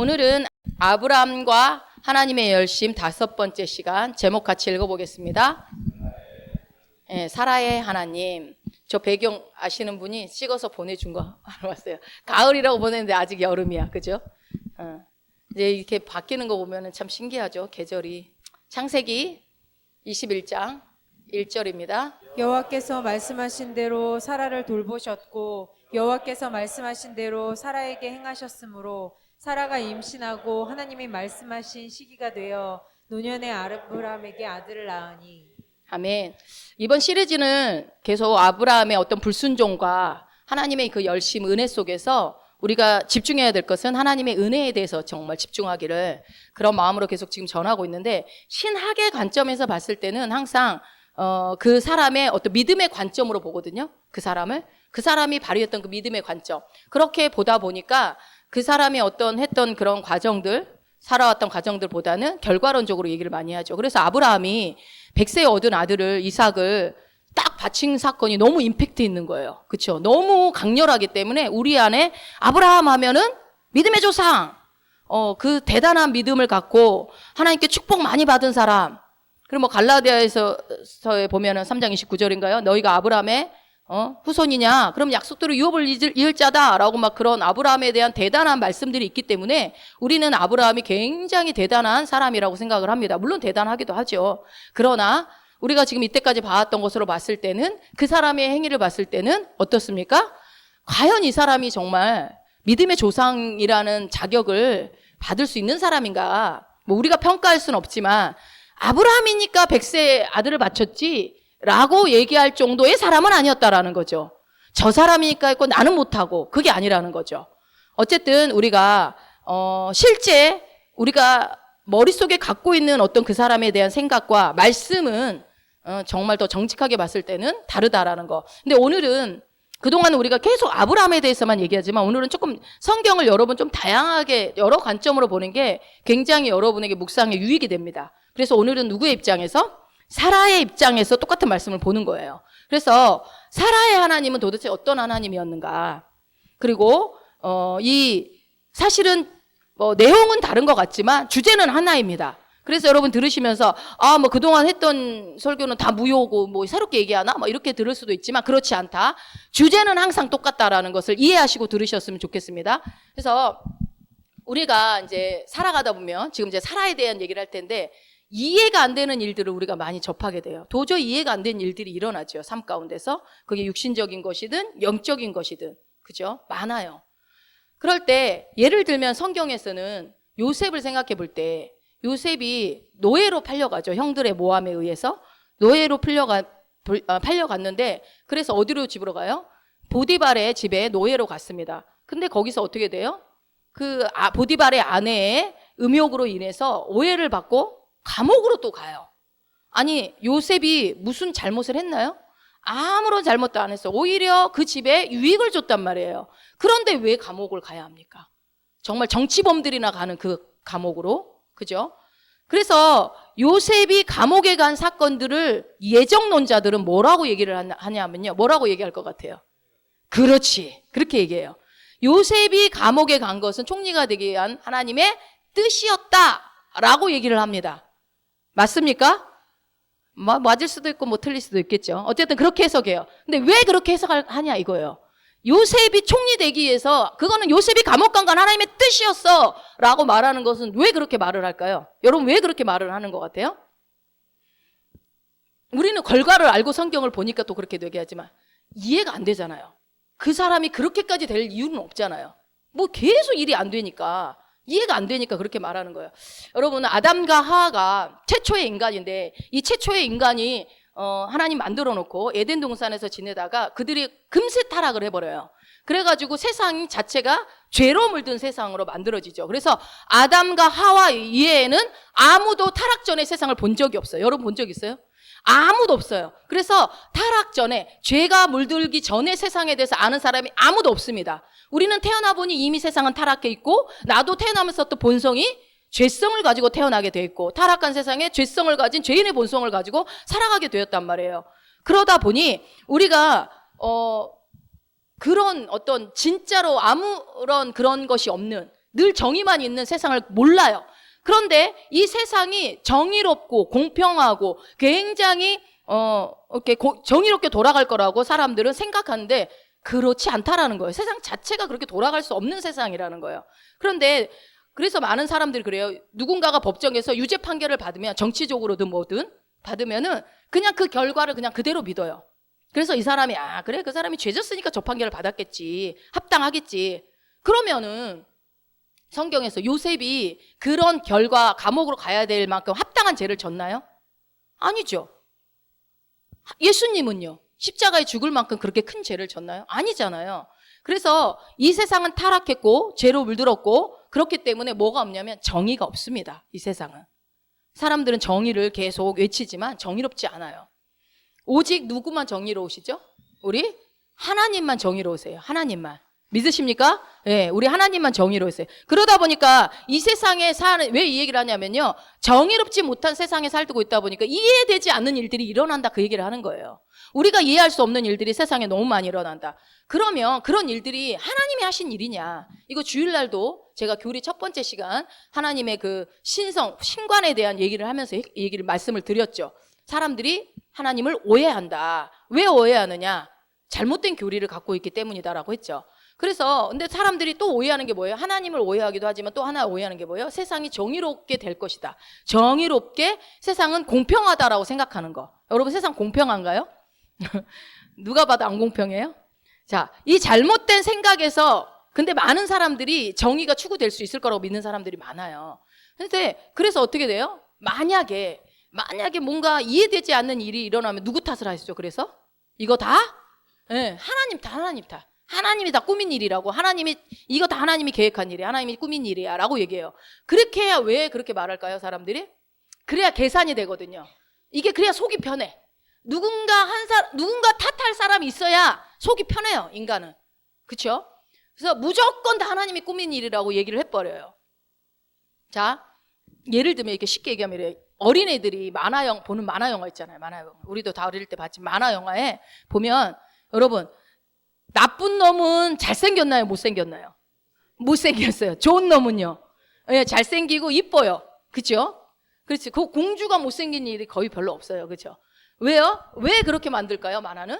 오늘은 아브라함과 하나님의 열심 5번째 시간, 제목 같이 읽어보겠습니다. 사라의 하나님. 저 배경 아시는 분이 찍어서 보내준 거 알아봤어요. 가을이라고 보냈는데 아직 여름이야, 그죠? 이제 이렇게 바뀌는 거 보면 참 신기하죠, 계절이. 창세기 21장 1절입니다. 여호와께서 말씀하신 대로 사라를 돌보셨고 여호와께서 말씀하신 대로 사라에게 행하셨으므로 사라가 임신하고 하나님이 말씀하신 시기가 되어 노년의 아브라함에게 아들을 낳으니. 아멘. 이번 시리즈는 계속 아브라함의 어떤 불순종과 하나님의 그 열심, 은혜 속에서 우리가 집중해야 될 것은 하나님의 은혜에 대해서 정말 집중하기를, 그런 마음으로 계속 지금 전하고 있는데, 신학의 관점에서 봤을 때는 항상 그 사람의 어떤 믿음의 관점으로 보거든요. 그 사람이 발휘했던 그 믿음의 관점. 그렇게 보다 보니까 그 사람이 했던 그런 과정들, 살아왔던 과정들보다는 결과론적으로 얘기를 많이 하죠. 그래서 아브라함이 100세에 얻은 아들을, 이삭을 딱 바친 사건이 너무 임팩트 있는 거예요. 그렇죠? 너무 강렬하기 때문에 우리 안에 아브라함 하면은 믿음의 조상, 그 대단한 믿음을 갖고 하나님께 축복 많이 받은 사람. 그리고 갈라디아에서에 보면은 3장 29절인가요? 너희가 아브라함의 후손이냐? 그럼 약속대로 유업을 이을 자다라고 막 그런 아브라함에 대한 대단한 말씀들이 있기 때문에 우리는 아브라함이 굉장히 대단한 사람이라고 생각을 합니다. 물론 대단하기도 하죠. 그러나 우리가 지금 이때까지 봐왔던 것으로 봤을 때는, 그 사람의 행위를 봤을 때는 어떻습니까? 과연 이 사람이 정말 믿음의 조상이라는 자격을 받을 수 있는 사람인가? 우리가 평가할 수는 없지만 아브라함이니까 100세 아들을 바쳤지 라고 얘기할 정도의 사람은 아니었다라는 거죠. 저 사람이니까 했고 나는 못하고, 그게 아니라는 거죠. 어쨌든 우리가 실제 우리가 머릿속에 갖고 있는 어떤 그 사람에 대한 생각과 말씀은 정말 더 정직하게 봤을 때는 다르다라는 거. 근데 오늘은, 그동안 우리가 계속 아브라함에 대해서만 얘기하지만 오늘은 조금 성경을 여러분 좀 다양하게 여러 관점으로 보는 게 굉장히 여러분에게 묵상에 유익이 됩니다. 그래서 오늘은 누구의 입장에서? 사라의 입장에서 똑같은 말씀을 보는 거예요. 그래서 사라의 하나님은 도대체 어떤 하나님이었는가? 그리고 사실은 내용은 다른 것 같지만 주제는 하나입니다. 그래서 여러분 들으시면서 그동안 했던 설교는 다 무효고 새롭게 얘기하나? 이렇게 들을 수도 있지만 그렇지 않다. 주제는 항상 똑같다라는 것을 이해하시고 들으셨으면 좋겠습니다. 그래서 우리가 이제 살아가다 보면 지금 이제 사라에 대한 얘기를 할 텐데, 이해가 안 되는 일들을 우리가 많이 접하게 돼요. 도저히 이해가 안 되는 일들이 일어나죠, 삶 가운데서. 그게 육신적인 것이든 영적인 것이든, 그죠? 많아요. 그럴 때 예를 들면 성경에서는 요셉을 생각해 볼 때, 요셉이 노예로 팔려가죠. 형들의 모함에 의해서 노예로 팔려갔는데, 그래서 어디로 집으로 가요? 보디발의 집에 노예로 갔습니다. 근데 거기서 어떻게 돼요? 보디발의 아내의 음욕으로 인해서 오해를 받고 감옥으로 또 가요. 아니, 요셉이 무슨 잘못을 했나요? 아무런 잘못도 안 했어. 오히려 그 집에 유익을 줬단 말이에요. 그런데 왜 감옥을 가야 합니까? 정말 정치범들이나 가는 그 감옥으로, 그죠? 그래서 요셉이 감옥에 간 사건들을 예정론자들은 뭐라고 얘기를 하냐면요, 뭐라고 얘기할 것 같아요? 그렇지, 그렇게 얘기해요. 요셉이 감옥에 간 것은 총리가 되기 위한 하나님의 뜻이었다라고 얘기를 합니다. 맞습니까? 맞을 수도 있고 틀릴 수도 있겠죠. 어쨌든 그렇게 해석해요. 근데 왜 그렇게 해석하냐 이거예요. 요셉이 총리 되기 위해서, 그거는 요셉이 감옥 간 건 하나님의 뜻이었어 라고 말하는 것은 왜 그렇게 말을 할까요? 여러분, 왜 그렇게 말을 하는 것 같아요? 우리는 결과를 알고 성경을 보니까 또 그렇게 얘기하지만 이해가 안 되잖아요. 그 사람이 그렇게까지 될 이유는 없잖아요. 계속 일이 안 되니까, 이해가 안 되니까 그렇게 말하는 거예요. 여러분, 아담과 하와가 최초의 인간인데, 이 최초의 인간이 하나님 만들어 놓고 에덴 동산에서 지내다가 그들이 금세 타락을 해버려요. 그래가지고 세상 자체가 죄로 물든 세상으로 만들어지죠. 그래서 아담과 하와 이외에는 아무도 타락 전에 세상을 본 적이 없어요. 여러분 본 적 있어요? 아무도 없어요. 그래서 타락 전에, 죄가 물들기 전에 세상에 대해서 아는 사람이 아무도 없습니다. 우리는 태어나 보니 이미 세상은 타락해 있고, 나도 태어나면서 또 본성이 죄성을 가지고 태어나게 돼 있고, 타락한 세상에 죄성을 가진 죄인의 본성을 가지고 살아가게 되었단 말이에요. 그러다 보니 우리가 그런 어떤 진짜로 아무런 그런 것이 없는 늘 정의만 있는 세상을 몰라요. 그런데 이 세상이 정의롭고 공평하고 굉장히 이렇게 정의롭게 돌아갈 거라고 사람들은 생각하는데 그렇지 않다라는 거예요. 세상 자체가 그렇게 돌아갈 수 없는 세상이라는 거예요. 그런데 그래서 많은 사람들이 그래요. 누군가가 법정에서 유죄 판결을 받으면 정치적으로든 뭐든 받으면은 그냥 그 결과를 그냥 그대로 믿어요. 그래서 이 사람이 그래 그 사람이 죄졌으니까 저 판결을 받았겠지. 합당하겠지. 그러면은 성경에서 요셉이 그런 결과 감옥으로 가야 될 만큼 합당한 죄를 졌나요? 아니죠. 예수님은요. 십자가에 죽을 만큼 그렇게 큰 죄를 졌나요? 아니잖아요. 그래서 이 세상은 타락했고 죄로 물들었고 그렇기 때문에 뭐가 없냐면 정의가 없습니다. 이 세상은. 사람들은 정의를 계속 외치지만 정의롭지 않아요. 오직 누구만 정의로우시죠? 우리 하나님만 정의로우세요. 하나님만. 믿으십니까? 네, 우리 하나님만 정의로우세요. 그러다 보니까 이 세상에 사는, 왜 이 얘기를 하냐면요. 정의롭지 못한 세상에 살고 있다 보니까 이해되지 않는 일들이 일어난다 그 얘기를 하는 거예요. 우리가 이해할 수 없는 일들이 세상에 너무 많이 일어난다. 그러면 그런 일들이 하나님이 하신 일이냐. 이거 주일날도 제가 교리 첫 번째 시간 하나님의 그 신성, 신관에 대한 얘기를 하면서 말씀을 드렸죠. 사람들이 하나님을 오해한다. 왜 오해하느냐? 잘못된 교리를 갖고 있기 때문이다라고 했죠. 그래서 근데 사람들이 또 오해하는 게 뭐예요? 하나님을 오해하기도 하지만 또 하나 오해하는 게 뭐예요? 세상이 정의롭게 될 것이다. 정의롭게 세상은 공평하다라고 생각하는 거. 여러분 세상 공평한가요? 누가 봐도 안 공평해요? 자, 이 잘못된 생각에서 근데 많은 사람들이 정의가 추구될 수 있을 거라고 믿는 사람들이 많아요. 근데 그래서 어떻게 돼요? 만약에 뭔가 이해되지 않는 일이 일어나면 누구 탓을 하시죠? 그래서 이거 다? 네, 하나님 탓. 하나님이 다 꾸민 일이라고. 이거 다 하나님이 계획한 일이야. 하나님이 꾸민 일이야. 라고 얘기해요. 그렇게 해야 왜 그렇게 말할까요, 사람들이? 그래야 계산이 되거든요. 이게 그래야 속이 편해. 누군가 탓할 사람이 있어야 속이 편해요, 인간은. 그쵸? 그래서 무조건 다 하나님이 꾸민 일이라고 얘기를 해버려요. 자, 예를 들면 이렇게 쉽게 얘기하면 이래요. 어린애들이 보는 만화 영화 있잖아요. 만화 영화. 우리도 다 어릴 때 봤지. 만화 영화에 보면 여러분 나쁜 놈은 잘생겼나요? 못생겼나요? 못생겼어요. 좋은 놈은요. 예, 잘생기고 이뻐요. 그렇죠? 그렇지. 그 공주가 못생긴 일이 거의 별로 없어요. 그렇죠? 왜요? 왜 그렇게 만들까요? 만화는?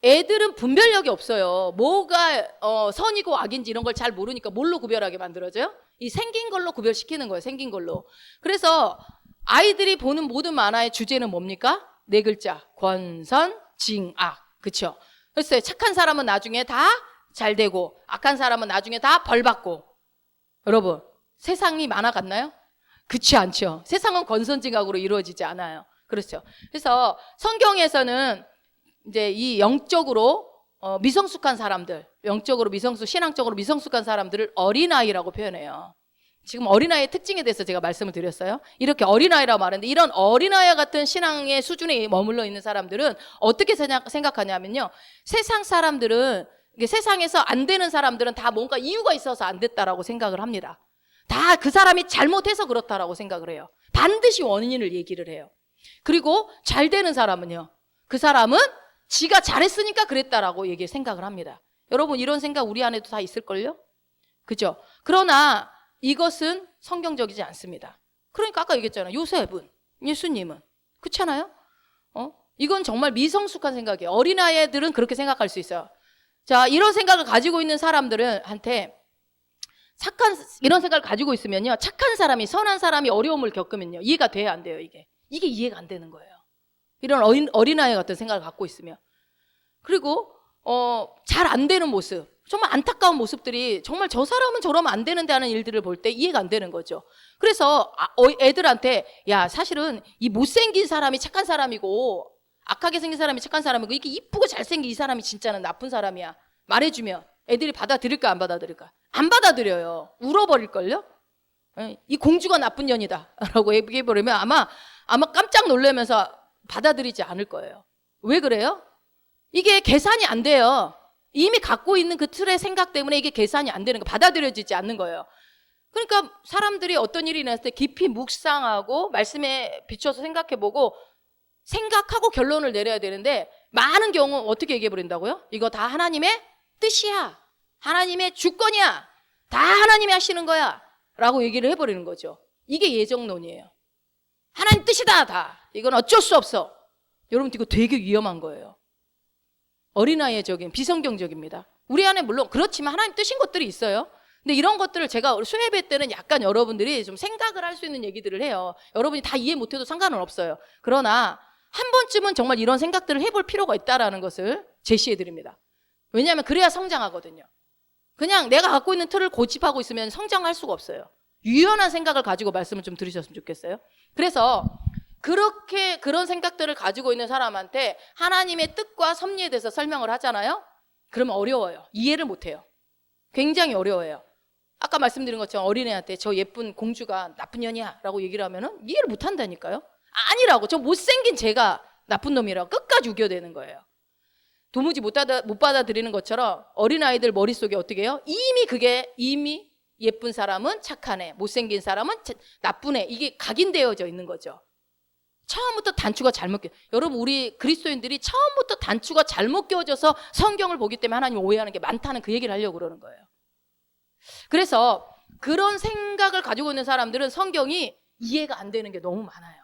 애들은 분별력이 없어요. 뭐가 선이고 악인지 이런 걸 잘 모르니까 뭘로 구별하게 만들어져요? 이 생긴 걸로 구별시키는 거예요. 생긴 걸로. 그래서 아이들이 보는 모든 만화의 주제는 뭡니까? 네 글자. 권선, 징악. 그렇죠? 글쎄요. 착한 사람은 나중에 다 잘 되고 악한 사람은 나중에 다 벌 받고. 여러분 세상이 만화 같나요? 그렇지 않죠. 세상은 권선징악으로 이루어지지 않아요. 그렇죠. 그래서 성경에서는 이제 이 영적으로 미성숙한 사람들, 신앙적으로 미성숙한 사람들을 어린아이라고 표현해요. 지금 어린아이의 특징에 대해서 제가 말씀을 드렸어요. 이렇게 어린아이라고 말하는데 이런 어린아이와 같은 신앙의 수준에 머물러 있는 사람들은 어떻게 생각하냐면요. 세상 사람들은 세상에서 안 되는 사람들은 다 뭔가 이유가 있어서 안 됐다라고 생각을 합니다. 다 그 사람이 잘못해서 그렇다라고 생각을 해요. 반드시 원인을 얘기를 해요. 그리고 잘 되는 사람은요. 그 사람은 지가 잘했으니까 그랬다라고 생각을 합니다. 여러분 이런 생각 우리 안에도 다 있을걸요? 그죠? 그러나 이것은 성경적이지 않습니다. 그러니까 아까 얘기했잖아요. 요셉은, 예수님은. 그렇잖아요? 이건 정말 미성숙한 생각이에요. 어린아이들은 그렇게 생각할 수 있어요. 자, 이런 생각을 가지고 있는 사람들한테 이런 생각을 가지고 있으면요. 착한 사람이, 선한 사람이 어려움을 겪으면요. 이해가 돼야 안 돼요, 이게. 이게 이해가 안 되는 거예요. 이런 어린아이 같은 생각을 갖고 있으면. 그리고, 잘 안 되는 모습. 정말 안타까운 모습들이 정말 저 사람은 저러면 안 되는데 하는 일들을 볼 때 이해가 안 되는 거죠. 그래서 애들한테 야 사실은 이 못생긴 사람이 착한 사람이고 악하게 생긴 사람이 착한 사람이고 이렇게 이쁘고 잘생긴 이 사람이 진짜는 나쁜 사람이야 말해주면 애들이 받아들일까 안 받아들일까? 안 받아들여요. 울어버릴걸요? 이 공주가 나쁜 년이다 라고 얘기해버리면 아마 깜짝 놀라면서 받아들이지 않을 거예요. 왜 그래요? 이게 계산이 안 돼요. 이미 갖고 있는 그 틀의 생각 때문에 이게 계산이 안 되는 거, 받아들여지지 않는 거예요. 그러니까 사람들이 어떤 일이 났을 때 깊이 묵상하고 말씀에 비춰서 생각해보고 생각하고 결론을 내려야 되는데 많은 경우 어떻게 얘기해버린다고요? 이거 다 하나님의 뜻이야. 하나님의 주권이야. 다 하나님이 하시는 거야 라고 얘기를 해버리는 거죠. 이게 예정론이에요. 하나님 뜻이다 다. 이건 어쩔 수 없어. 여러분 이거 되게 위험한 거예요. 어린아이적인 비성경적입니다. 우리 안에 물론 그렇지만 하나님 뜻인 것들이 있어요. 근데 이런 것들을 제가 수혜배 때는 약간 여러분들이 좀 생각을 할 수 있는 얘기들을 해요. 여러분이 다 이해 못해도 상관은 없어요. 그러나 한 번쯤은 정말 이런 생각들을 해볼 필요가 있다는 것을 제시해 드립니다. 왜냐하면 그래야 성장하거든요. 그냥 내가 갖고 있는 틀을 고집하고 있으면 성장할 수가 없어요. 유연한 생각을 가지고 말씀을 좀 들으셨으면 좋겠어요. 그래서 그렇게 그런 생각들을 가지고 있는 사람한테 하나님의 뜻과 섭리에 대해서 설명을 하잖아요. 그러면 어려워요. 이해를 못해요. 굉장히 어려워요. 아까 말씀드린 것처럼 어린애한테 저 예쁜 공주가 나쁜 년이야 라고 얘기를 하면은 이해를 못한다니까요. 아니라고. 저 못생긴 제가 나쁜 놈이라고 끝까지 우겨대는 거예요. 도무지 못 받아들이는 것처럼 어린아이들 머릿속에 어떻게 해요? 이미 예쁜 사람은 착한 애, 못생긴 사람은 나쁜 애, 이게 각인되어져 있는 거죠. 처음부터 단추가 잘못 여러분 우리 그리스도인들이 처음부터 단추가 잘못 끼워져서 성경을 보기 때문에 하나님 오해하는 게 많다는 그 얘기를 하려고 그러는 거예요. 그래서 그런 생각을 가지고 있는 사람들은 성경이 이해가 안 되는 게 너무 많아요.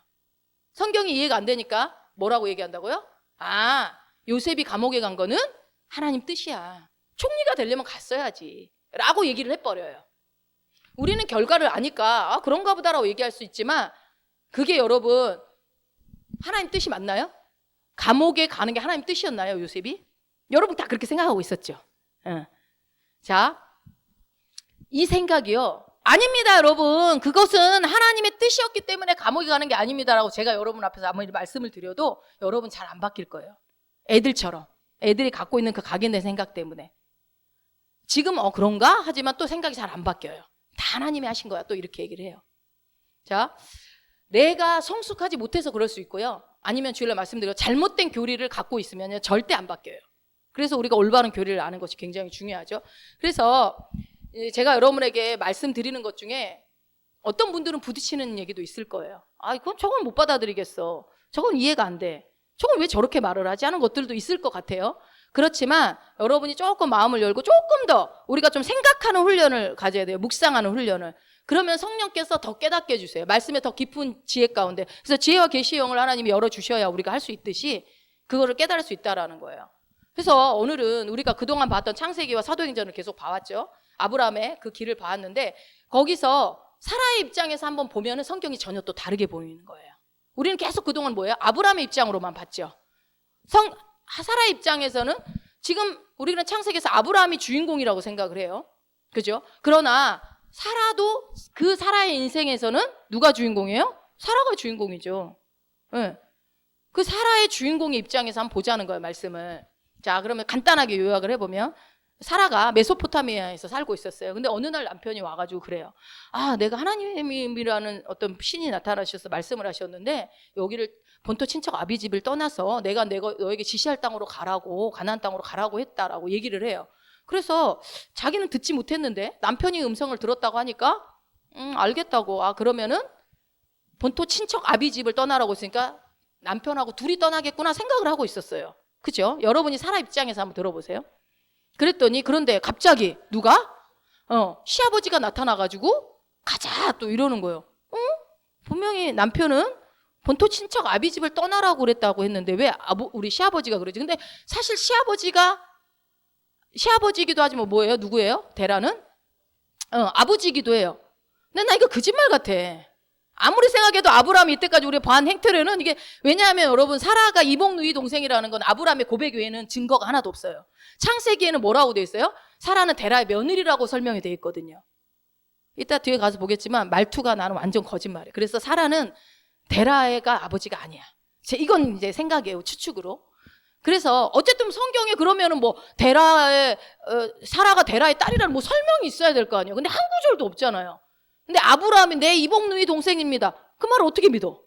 성경이 이해가 안 되니까 뭐라고 얘기한다고요? 요셉이 감옥에 간 거는 하나님 뜻이야. 총리가 되려면 갔어야지 라고 얘기를 해버려요. 우리는 결과를 아니까 그런가 보다라고 얘기할 수 있지만 그게 여러분 하나님 뜻이 맞나요? 감옥에 가는 게 하나님 뜻이었나요, 요셉이? 여러분 다 그렇게 생각하고 있었죠. 자, 이 생각이요. 아닙니다, 여러분. 그것은 하나님의 뜻이었기 때문에 감옥에 가는 게 아닙니다라고 제가 여러분 앞에서 아무리 말씀을 드려도 여러분 잘 안 바뀔 거예요. 애들처럼. 애들이 갖고 있는 그 각인된 생각 때문에. 지금 그런가? 하지만 또 생각이 잘 안 바뀌어요. 다 하나님이 하신 거야. 또 이렇게 얘기를 해요. 자, 내가 성숙하지 못해서 그럴 수 있고요. 아니면 주일날 말씀드려 잘못된 교리를 갖고 있으면 절대 안 바뀌어요. 그래서 우리가 올바른 교리를 아는 것이 굉장히 중요하죠. 그래서 제가 여러분에게 말씀드리는 것 중에 어떤 분들은 부딪히는 얘기도 있을 거예요. 이건 저건 못 받아들이겠어. 저건 이해가 안 돼. 저건 왜 저렇게 말을 하지 하는 것들도 있을 것 같아요. 그렇지만 여러분이 조금 마음을 열고 조금 더 우리가 좀 생각하는 훈련을 가져야 돼요. 묵상하는 훈련을. 그러면 성령께서 더 깨닫게 해주세요. 말씀의 더 깊은 지혜 가운데. 그래서 지혜와 계시의 영을 하나님이 열어주셔야 우리가 할 수 있듯이 그거를 깨달을 수 있다라는 거예요. 그래서 오늘은 우리가 그동안 봤던 창세기와 사도행전을 계속 봐왔죠. 아브라함의 그 길을 봐왔는데 거기서 사라의 입장에서 한번 보면은 성경이 전혀 또 다르게 보이는 거예요. 우리는 계속 그동안 뭐예요? 아브라함의 입장으로만 봤죠. 사라의 입장에서는 지금 우리는 창세기에서 아브라함이 주인공이라고 생각을 해요. 그죠? 그러나 사라도 그 사라의 인생에서는 누가 주인공이에요? 사라가 주인공이죠. 네. 그 사라의 주인공의 입장에서 한번 보자는 거예요, 말씀을. 자, 그러면 간단하게 요약을 해보면 사라가 메소포타미아에서 살고 있었어요. 근데 어느 날 남편이 와가지고 그래요. 내가 하나님이라는 어떤 신이 나타나셔서 말씀을 하셨는데 여기를 본토 친척 아비집을 떠나서 내가 너에게 지시할 땅으로 가라고 가나안 땅으로 가라고 했다라고 얘기를 해요. 그래서 자기는 듣지 못했는데 남편이 음성을 들었다고 하니까 알겠다고. 그러면은 본토 친척 아비집을 떠나라고 했으니까 남편하고 둘이 떠나겠구나 생각을 하고 있었어요. 그죠? 여러분이 사라 입장에서 한번 들어보세요. 그랬더니 그런데 갑자기 누가? 시아버지가 나타나가지고 가자 또 이러는 거예요. 분명히 남편은 본토 친척 아비집을 떠나라고 그랬다고 했는데 왜 우리 시아버지가 그러지? 근데 사실 시아버지기도 하지만 뭐예요? 누구예요? 데라는? 아버지기도 해요. 근데 나 이거 거짓말 같아. 아무리 생각해도 아브라함이 이때까지 우리가 봐한 행태로는 이게 왜냐하면 여러분 사라가 이복 누이 동생이라는 건 아브라함의 고백 외에는 증거가 하나도 없어요. 창세기에는 뭐라고 돼 있어요? 사라는 데라의 며느리라고 설명이 돼 있거든요. 이따 뒤에 가서 보겠지만 말투가 나는 완전 거짓말이에요. 그래서 사라는 데라가 아버지가 아니야. 이건 이제 생각이에요. 추측으로. 그래서 어쨌든 성경에 그러면은 뭐 사라가 데라의 딸이라는 뭐 설명이 있어야 될 거 아니에요. 근데 한 구절도 없잖아요. 근데 아브라함이 내 이복 누이 동생입니다. 그 말을 어떻게 믿어?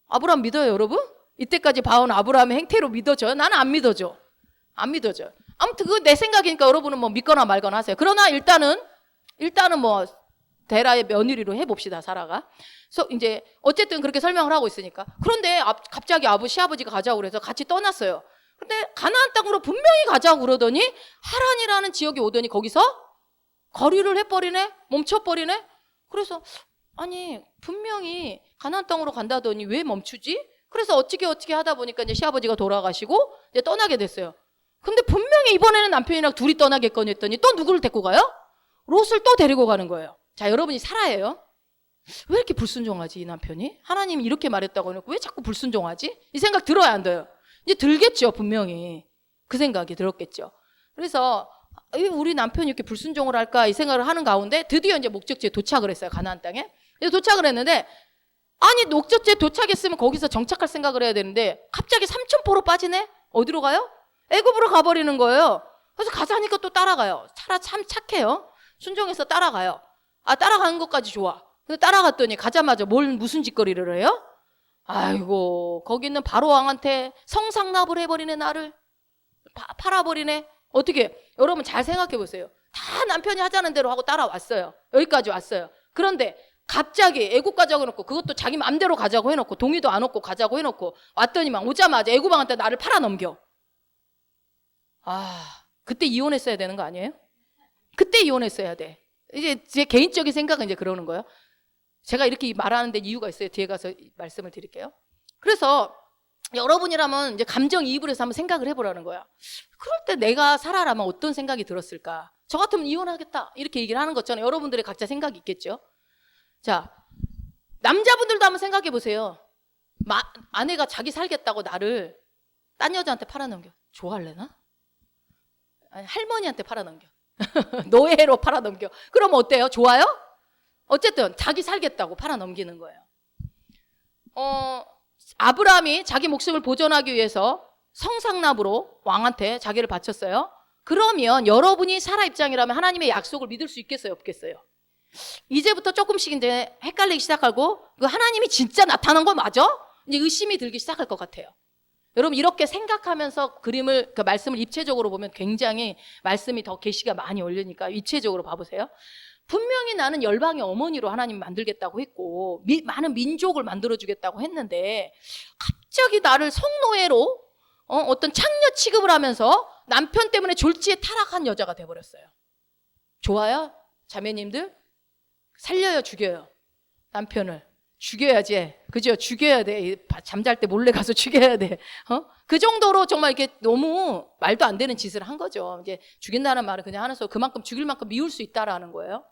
아브라함 믿어요, 여러분? 이때까지 봐온 아브라함의 행태로 믿어져요? 나는 안 믿어져. 안 믿어져요. 아무튼 그거 내 생각이니까 여러분은 뭐 믿거나 말거나 하세요. 그러나 일단은 뭐 데라의 며느리로 해봅시다, 사라가. 그래서 이제 어쨌든 그렇게 설명을 하고 있으니까. 그런데 갑자기 시아버지가 가자고 그래서 같이 떠났어요. 근데 가나안 땅으로 분명히 가자고 그러더니 하란이라는 지역에 오더니 거기서 거리를 해버리네? 멈춰버리네? 그래서 아니 분명히 가나안 땅으로 간다더니 왜 멈추지? 그래서 어떻게 하다 보니까 이제 시아버지가 돌아가시고 이제 떠나게 됐어요. 근데 분명히 이번에는 남편이랑 둘이 떠나겠거니 했더니 또 누구를 데리고 가요? 롯을 또 데리고 가는 거예요. 자, 여러분이 사라예요. 왜 이렇게 불순종하지 이 남편이? 하나님이 이렇게 말했다고 해놓고 왜 자꾸 불순종하지? 이 생각 들어야 안 돼요? 이제 들겠죠, 분명히. 그 생각이 들었겠죠. 그래서 왜 우리 남편이 이렇게 불순종을 할까 이 생각을 하는 가운데 드디어 이제 목적지에 도착을 했어요. 가나안 땅에. 그래서 도착을 했는데 아니 목적지에 도착했으면 거기서 정착할 생각을 해야 되는데 갑자기 삼천포로 빠지네? 어디로 가요? 애굽으로 가버리는 거예요. 그래서 가자니까 또 따라가요. 참 착해요. 순종해서 따라가요. 아, 따라가는 것까지 좋아. 근데 따라갔더니 가자마자 무슨 짓거리를 해요? 아이고, 거기 있는 바로 왕한테 성상납을 해버리네, 나를. 팔아버리네. 어떻게? 여러분 잘 생각해 보세요. 다 남편이 하자는 대로 하고 따라왔어요. 여기까지 왔어요. 그런데 갑자기 애국 가자고 해놓고 그것도 자기 맘대로 가자고 해놓고 동의도 안 얻고 가자고 해놓고 왔더니만 오자마자 애국 왕한테 나를 팔아넘겨. 아, 그때 이혼했어야 되는 거 아니에요? 그때 이혼했어야 돼. 이제 제 개인적인 생각은 이제 그러는 거예요. 제가 이렇게 말하는 데 이유가 있어요. 뒤에 가서 말씀을 드릴게요. 그래서 여러분이라면 이제 감정이입을 해서 한번 생각을 해보라는 거야. 그럴 때 내가 사라라면 어떤 생각이 들었을까? 저 같으면 이혼하겠다 이렇게 얘기를 하는 것처럼 여러분들의 각자 생각이 있겠죠. 자, 남자분들도 한번 생각해 보세요. 아내가 자기 살겠다고 나를 딴 여자한테 팔아넘겨. 좋아할래나? 아니, 할머니한테 팔아넘겨. 노예로 팔아넘겨. 그럼 어때요? 좋아요? 어쨌든 자기 살겠다고 팔아넘기는 거예요. 아브라함이 자기 목숨을 보존하기 위해서 성상납으로 왕한테 자기를 바쳤어요. 그러면 여러분이 사라 입장이라면 하나님의 약속을 믿을 수 있겠어요? 없겠어요? 이제부터 조금씩 이제 헷갈리기 시작하고 하나님이 진짜 나타난 거 맞아? 이제 의심이 들기 시작할 것 같아요. 여러분 이렇게 생각하면서 그 말씀을 입체적으로 보면 굉장히 말씀이 더 계시가 많이 올리니까 입체적으로 봐보세요. 분명히 나는 열방의 어머니로 하나님 만들겠다고 했고 많은 민족을 만들어주겠다고 했는데 갑자기 나를 성노예로 어떤 창녀 취급을 하면서 남편 때문에 졸지에 타락한 여자가 돼버렸어요. 좋아요? 자매님들? 살려요, 죽여요? 남편을 죽여야지. 그죠? 죽여야 돼. 잠잘 때 몰래 가서 죽여야 돼. 그 정도로 정말 이렇게 너무 말도 안 되는 짓을 한 거죠. 이제 죽인다는 말은 그냥 하면서 그만큼 죽일 만큼 미울 수 있다라는 거예요.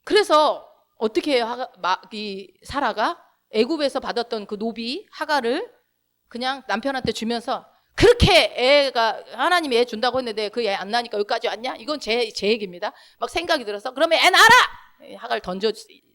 그래서 어떻게 해요? 이 사라가 애굽에서 받았던 그 노비 하가를 그냥 남편한테 주면서 그렇게 애가 하나님이 애 준다고 했는데 그 애 안 나니까 여기까지 왔냐? 이건 제 얘기입니다. 막 생각이 들어서 그러면 애 낳아라! 하가를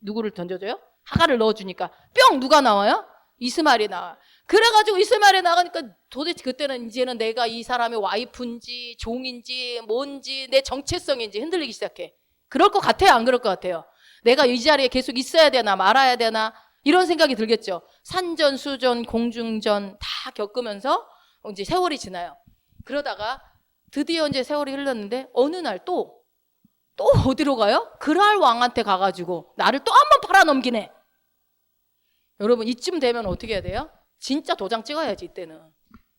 누구를 던져줘요? 하가를 넣어주니까 뿅! 누가 나와요? 이스마엘이 나와. 그래가지고 이스마엘이 나가니까 도대체 그때는 이제는 내가 이 사람의 와이프인지 종인지 뭔지 내 정체성인지 흔들리기 시작해. 그럴 것 같아요? 안 그럴 것 같아요? 내가 이 자리에 계속 있어야 되나 말아야 되나 이런 생각이 들겠죠. 산전, 수전, 공중전 다 겪으면서 이제 세월이 지나요. 그러다가 드디어 이제 세월이 흘렀는데 어느 날 또 어디로 가요? 그랄 왕한테 가가지고 나를 또 한 번 팔아넘기네. 여러분 이쯤 되면 어떻게 해야 돼요? 진짜 도장 찍어야지 이때는.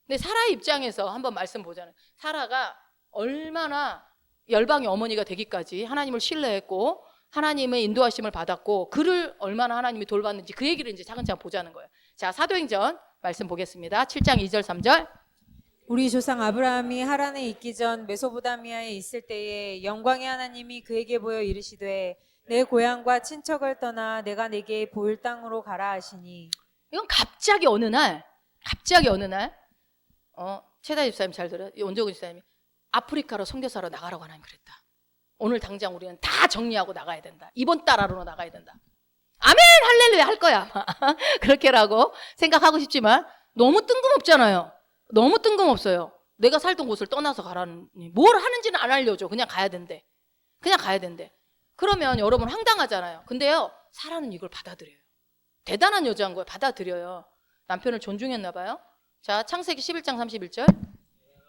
근데 사라의 입장에서 한번 말씀 보자면 사라가 얼마나 열방의 어머니가 되기까지 하나님을 신뢰했고 하나님의 인도하심을 받았고 그를 얼마나 하나님이 돌봤는지 그 얘기를 이제 차근차근 보자는 거예요. 자, 사도행전 말씀 보겠습니다. 7장 2절 3절. 우리 조상 아브라함이 하란에 있기 전 메소포타미아에 있을 때에 영광의 하나님이 그에게 보여 이르시되 내 고향과 친척을 떠나 내가 내게 보일 땅으로 가라 하시니. 이건 갑자기 어느 날 최다 집사님 잘 들어요? 원종근 집사님이 아프리카로 선교사로 나가라고 하나님 그랬다. 오늘 당장 우리는 다 정리하고 나가야 된다. 이번 달 안으로 나가야 된다. 아멘 할렐루야 할 거야. 그렇게라고 생각하고 싶지만 너무 뜬금없잖아요. 너무 뜬금없어요. 내가 살던 곳을 떠나서 가라니 뭘 하는지는 안 알려줘. 그냥 가야 된대. 그러면 여러분 황당하잖아요. 근데요 사라는 이걸 받아들여요. 대단한 여자인 거예요. 받아들여요. 남편을 존중했나 봐요. 자, 창세기 11장 31절.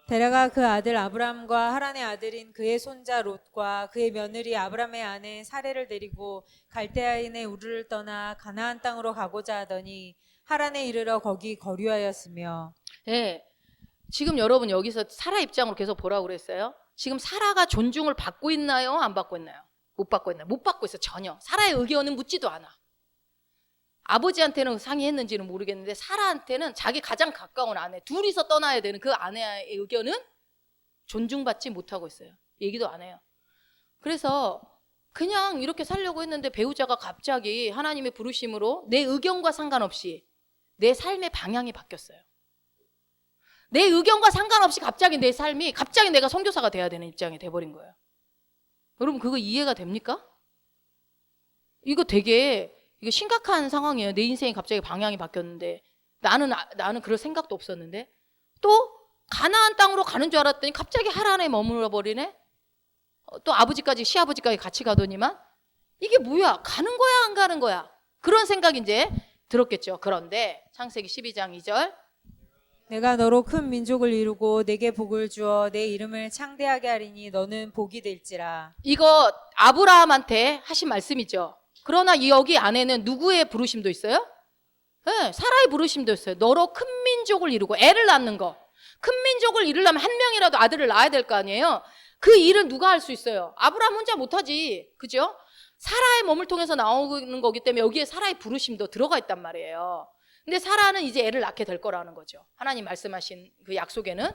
데라가 그 아들 아브람과 하란의 아들인 그의 손자 롯과 그의 며느리 아브람의 아내 사레를 데리고 갈대아인의 우르를 떠나 가나안 땅으로 가고자 하더니 하란에 이르러 거기 거류하였으며. 네, 지금 여러분 여기서 사라 입장으로 계속 보라고 그랬어요. 지금 사라가 존중을 받고 있나요? 안 받고 있나요? 못 받고 있나요? 못 받고 있어, 전혀. 사라의 의견은 묻지도 않아. 아버지한테는 상의했는지는 모르겠는데 사라한테는 자기 가장 가까운 아내, 둘이서 떠나야 되는 그 아내의 의견은 존중받지 못하고 있어요. 얘기도 안 해요. 그래서 그냥 이렇게 살려고 했는데 배우자가 갑자기 하나님의 부르심으로 내 의견과 상관없이 내 삶의 방향이 바뀌었어요. 내 의견과 상관없이 갑자기 내 삶이 갑자기 내가 선교사가 돼야 되는 입장이 돼버린 거예요. 여러분 그거 이해가 됩니까? 이거 되게 이거 심각한 상황이에요. 내 인생이 갑자기 방향이 바뀌었는데 나는 그럴 생각도 없었는데 또 가나안 땅으로 가는 줄 알았더니 갑자기 하란에 머물러 버리네. 또 아버지까지 시아버지까지 같이 가더니만 이게 뭐야? 가는 거야 안 가는 거야? 그런 생각이 이제 들었겠죠. 그런데 창세기 12장 2절 내가 너로 큰 민족을 이루고 내게 복을 주어 내 이름을 창대하게 하리니 너는 복이 될지라. 이거 아브라함한테 하신 말씀이죠. 그러나 여기 안에는 누구의 부르심도 있어요? 네, 사라의 부르심도 있어요. 너로 큰 민족을 이루고 애를 낳는 거. 큰 민족을 이루려면 한 명이라도 아들을 낳아야 될 거 아니에요. 그 일은 누가 할 수 있어요? 아브라함 혼자 못하지. 그죠? 사라의 몸을 통해서 나오는 거기 때문에 여기에 사라의 부르심도 들어가 있단 말이에요. 근데 사라는 이제 애를 낳게 될 거라는 거죠. 하나님 말씀하신 그 약속에는.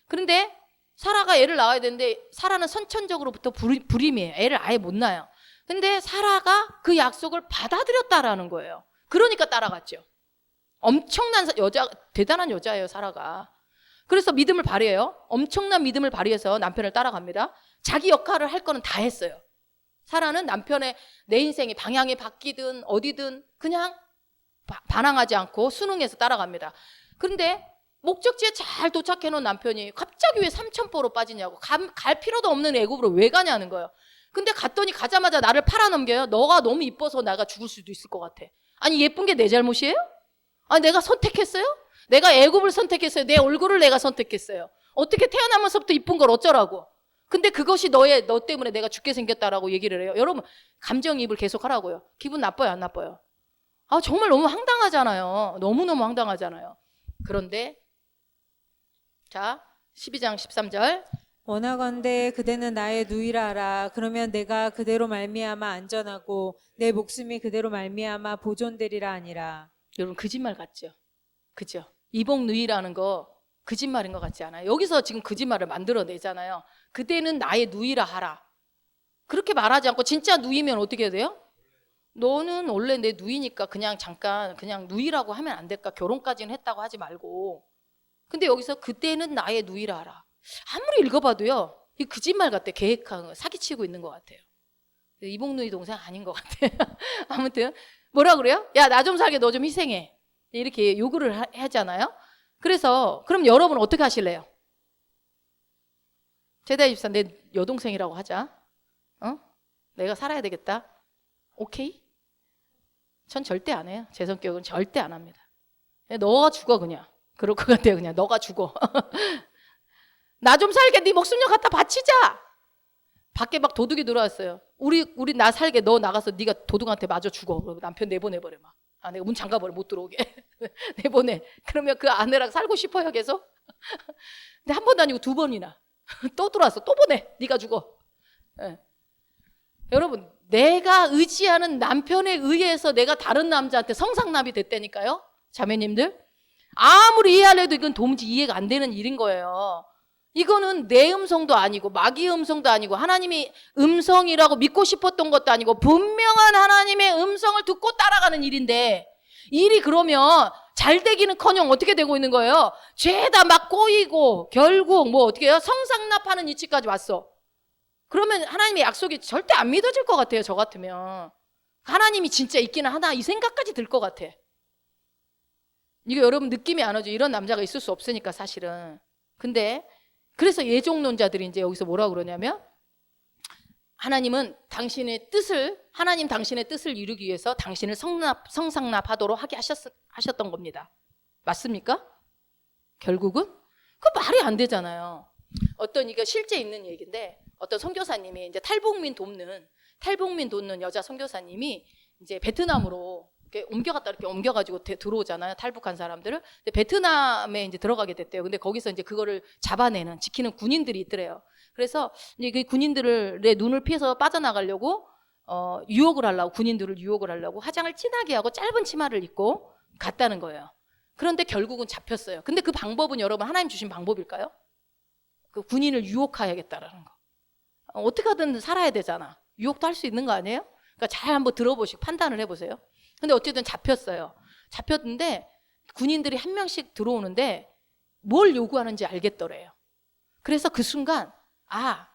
그런데 사라가 애를 낳아야 되는데 사라는 선천적으로부터 불임이에요. 애를 아예 못 낳아요. 근데 사라가 그 약속을 받아들였다라는 거예요. 그러니까 따라갔죠. 엄청난 여자, 대단한 여자예요, 사라가. 그래서 믿음을 발휘해요. 엄청난 믿음을 발휘해서 남편을 따라갑니다. 자기 역할을 할 거는 다 했어요. 사라는 남편의 내 인생이 방향이 바뀌든 어디든 그냥 반항하지 않고 순응해서 따라갑니다. 그런데 목적지에 잘 도착해 놓은 남편이 갑자기 왜 삼천포로 빠지냐고, 갈 필요도 없는 애굽으로 왜 가냐는 거예요. 근데 갔더니 가자마자 나를 팔아넘겨요. 너가 너무 이뻐서 내가 죽을 수도 있을 것 같아. 아니 예쁜 게 내 잘못이에요? 아니 내가 선택했어요? 내가 애굽을 선택했어요. 내 얼굴을 내가 선택했어요. 어떻게 태어나면서부터 이쁜 걸 어쩌라고. 근데 그것이 너 때문에 내가 죽게 생겼다라고 얘기를 해요. 여러분 감정이입을 계속 하라고요. 기분 나빠요 안 나빠요? 아 정말 너무 황당하잖아요. 너무너무 황당하잖아요. 그런데 자 12장 13절 원하건대 그대는 나의 누이라 하라. 그러면 내가 그대로 말미암아 안전하고 내 목숨이 그대로 말미암아 보존되리라 하니라. 여러분 거짓말 같죠? 그죠? 이복누이라는 거 거짓말인 것 같지 않아요? 여기서 지금 거짓말을 만들어내잖아요. 그대는 나의 누이라 하라. 그렇게 말하지 않고 진짜 누이면 어떻게 해야 돼요? 너는 원래 내 누이니까 그냥 잠깐 그냥 누이라고 하면 안 될까? 결혼까지는 했다고 하지 말고. 근데 여기서 그때는 나의 누이라 하라. 아무리 읽어봐도요. 이 거짓말 같아. 계획한 거 사기치고 있는 것 같아요. 이복누이 동생 아닌 것 같아요. 아무튼 뭐라 그래요? 야, 나 좀 살게 너 좀 희생해. 이렇게 요구를 하잖아요. 그래서 그럼 여러분 어떻게 하실래요? 제다 집사 내 여동생이라고 하자. 내가 살아야 되겠다. 오케이? 전 절대 안 해요. 제 성격은 절대 안 합니다. 너가 죽어 그냥. 그럴 것 같아요. 그냥 너가 죽어. 나 좀 살게 네 목숨 좀 갖다 바치자. 밖에 막 도둑이 들어왔어요. 우리 나 살게 너 나가서 네가 도둑한테 맞아 죽어. 그리고 남편 내보내버려 막. 아 내가 문 잠가버려 못 들어오게. 내보내. 그러면 그 아내랑 살고 싶어요 계속. 근데 한 번도 아니고 두 번이나 또 들어왔어. 또 보내. 네가 죽어. 네. 여러분 내가 의지하는 남편에 의해서 내가 다른 남자한테 성상납이 됐다니까요. 자매님들 아무리 이해하려 해도 이건 도무지 이해가 안 되는 일인 거예요. 이거는 내 음성도 아니고 마귀의 음성도 아니고 하나님이 음성이라고 믿고 싶었던 것도 아니고 분명한 하나님의 음성을 듣고 따라가는 일인데 일이 그러면 잘 되기는커녕 어떻게 되고 있는 거예요? 죄다 막 꼬이고 결국 뭐 어떻게 해요? 성상납하는 이치까지 왔어. 그러면 하나님의 약속이 절대 안 믿어질 것 같아요. 저 같으면 하나님이 진짜 있기는 하나 이 생각까지 들 것 같아. 이거 여러분 느낌이 안 오죠? 이런 남자가 있을 수 없으니까 사실은. 근데 그래서 예종론자들이 이제 여기서 뭐라고 그러냐면 하나님은 당신의 뜻을 이루기 위해서 당신을 성상납하도록 하게 하셨던 겁니다. 맞습니까? 결국은? 그 말이 안 되잖아요. 이거 실제 있는 얘기인데 어떤 선교사님이 이제 탈북민 돕는 여자 선교사님이 이제 베트남으로 이렇게 옮겨가지고 들어오잖아요. 탈북한 사람들을. 근데 베트남에 이제 들어가게 됐대요. 근데 거기서 이제 그거를 지키는 군인들이 있더래요. 그래서 이제 그 군인들의 눈을 피해서 빠져나가려고 유혹을 하려고, 군인들을 유혹을 하려고 화장을 진하게 하고 짧은 치마를 입고 갔다는 거예요. 그런데 결국은 잡혔어요. 근데 그 방법은 여러분 하나님 주신 방법일까요? 그 군인을 유혹해야겠다라는 거. 어떻게 하든 살아야 되잖아. 유혹도 할 수 있는 거 아니에요? 그러니까 잘 한번 들어보시고 판단을 해보세요. 근데 어쨌든 잡혔어요. 잡혔는데 군인들이 한 명씩 들어오는데 뭘 요구하는지 알겠더래요. 그래서 그 순간